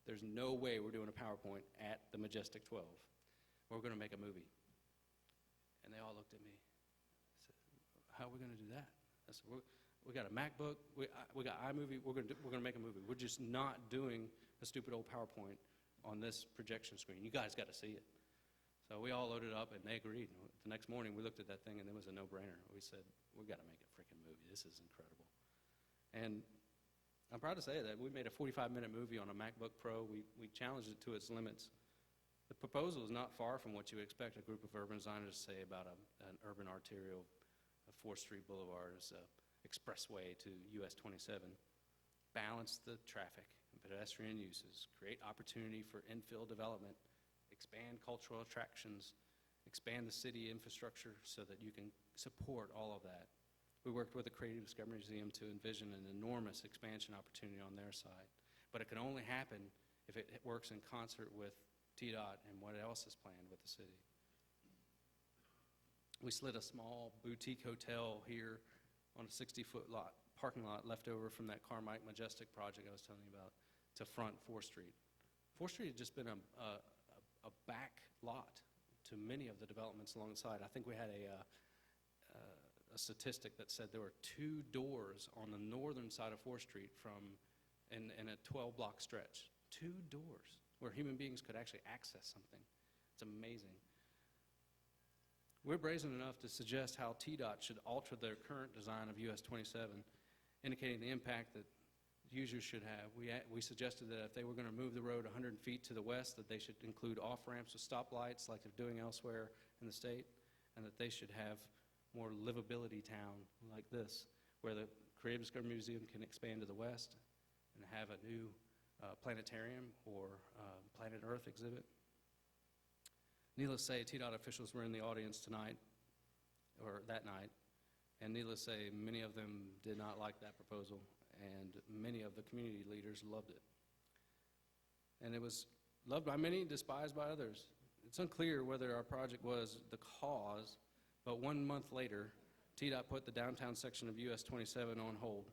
There's no way we're doing a PowerPoint at the Majestic 12. We're going to make a movie. And they all looked at me. How are we going to do that? I said, we got a MacBook, we got iMovie, we're going to make a movie. We're just not doing a stupid old PowerPoint on this projection screen. You guys got to see it. So we all loaded up, and they agreed. The next morning, we looked at that thing, and it was a no-brainer. We said, we got to make a freaking movie. This is incredible. And I'm proud to say that we made a 45-minute movie on a MacBook Pro. We challenged it to its limits. The proposal is not far from what you expect a group of urban designers to say about an urban arterial, a 4th Street Boulevard as an expressway to US 27. Balance the traffic and pedestrian uses, create opportunity for infill development, expand cultural attractions, expand the city infrastructure so that you can support all of that. We worked with the Creative Discovery Museum to envision an enormous expansion opportunity on their side. But it can only happen if it works in concert with TDOT and what else is planned with the city. We slid a small boutique hotel here on a 60-foot parking lot left over from that Carmike Majestic project I was telling you about to front 4th Street. 4th Street had just been a back lot to many of the developments along the side. I think we had a statistic that said there were 2 doors on the northern side of 4th Street in a 12-block stretch. 2 doors where human beings could actually access something. It's amazing. We're brazen enough to suggest how TDOT should alter their current design of US 27 indicating the impact that users should have. We suggested that if they were going to move the road 100 feet to the west, that they should include off-ramps with stoplights like they're doing elsewhere in the state, and that they should have more livability town like this, where the Creative Discovery Museum can expand to the west and have a new planetarium or Planet Earth exhibit. Needless to say, TDOT officials were in the audience tonight, or that night, and needless to say, many of them did not like that proposal, and many of the community leaders loved it. And it was loved by many, despised by others. It's unclear whether our project was the cause, but 1 month later, TDOT put the downtown section of US 27 on hold.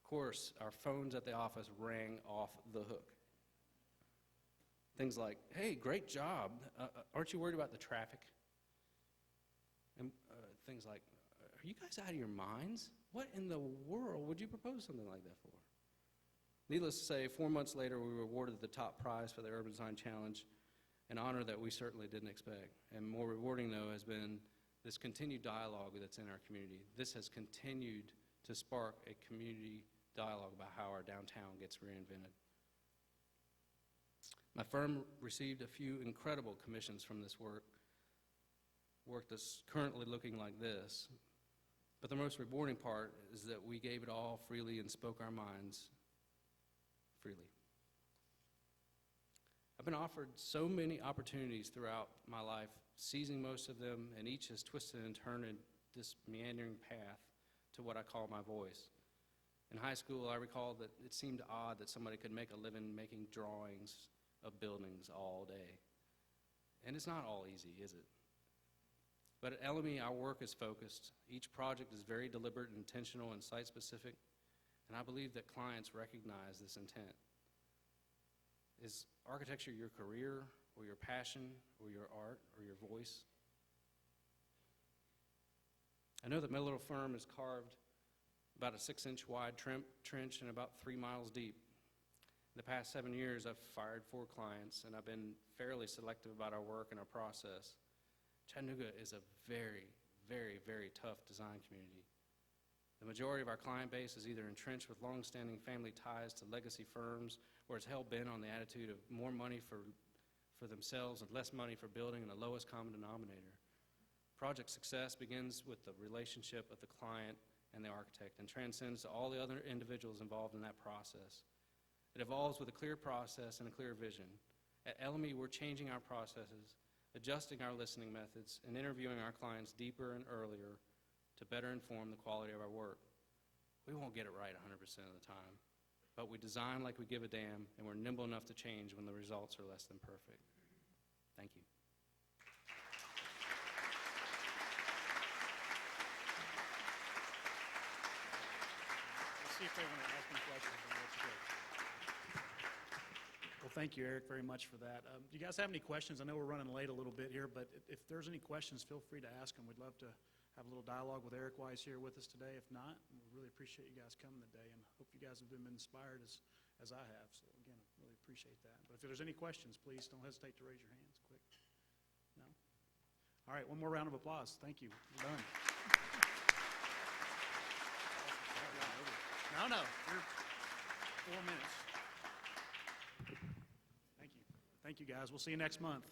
Of course, our phones at the office rang off the hook. Things like, hey, great job. Aren't you worried about the traffic? And things like, are you guys out of your minds? What in the world would you propose something like that for? Needless to say, 4 months later, we were awarded the top prize for the Urban Design Challenge, an honor that we certainly didn't expect. And more rewarding, though, has been this continued dialogue that's in our community. This has continued to spark a community dialogue about how our downtown gets reinvented. My firm received a few incredible commissions from this work that's currently looking like this. But the most rewarding part is that we gave it all freely and spoke our minds freely. I've been offered so many opportunities throughout my life, seizing most of them, and each has twisted and turned in this meandering path to what I call my voice. In high school, I recall that it seemed odd that somebody could make a living making drawings of buildings all day. And it's not all easy, is it? But at Elimi, our work is focused. Each project is very deliberate, intentional, and site-specific, and I believe that clients recognize this intent. Is architecture your career, or your passion, or your art, or your voice? I know that my little firm has carved about a 6-inch wide trench and about 3 miles deep. In the past 7 years, I've fired 4 clients, and I've been fairly selective about our work and our process. Chattanooga is a very, very, very tough design community. The majority of our client base is either entrenched with long-standing family ties to legacy firms, or is hell-bent on the attitude of more money for themselves and less money for building and the lowest common denominator. Project success begins with the relationship of the client and the architect and transcends to all the other individuals involved in that process. It evolves with a clear process and a clear vision. At Elimi, we're changing our processes, adjusting our listening methods, and interviewing our clients deeper and earlier to better inform the quality of our work. We won't get it right 100% of the time, but we design like we give a damn, and we're nimble enough to change when the results are less than perfect. Thank you. Let's see if they want to ask any questions on what's good. Well, thank you, Eric, very much for that. Do you guys have any questions? I know we're running late a little bit here, but if there's any questions, feel free to ask them. We'd love to have a little dialogue with Eric while he's here with us today. If not, we really appreciate you guys coming today, and hope you guys have been inspired as I have. So, again, really appreciate that. But if there's any questions, please don't hesitate to raise your hands quick. No? All right, one more round of applause. Thank you. We're done. No, you're 4 minutes. Thank you. Thank you, guys. We'll see you next month.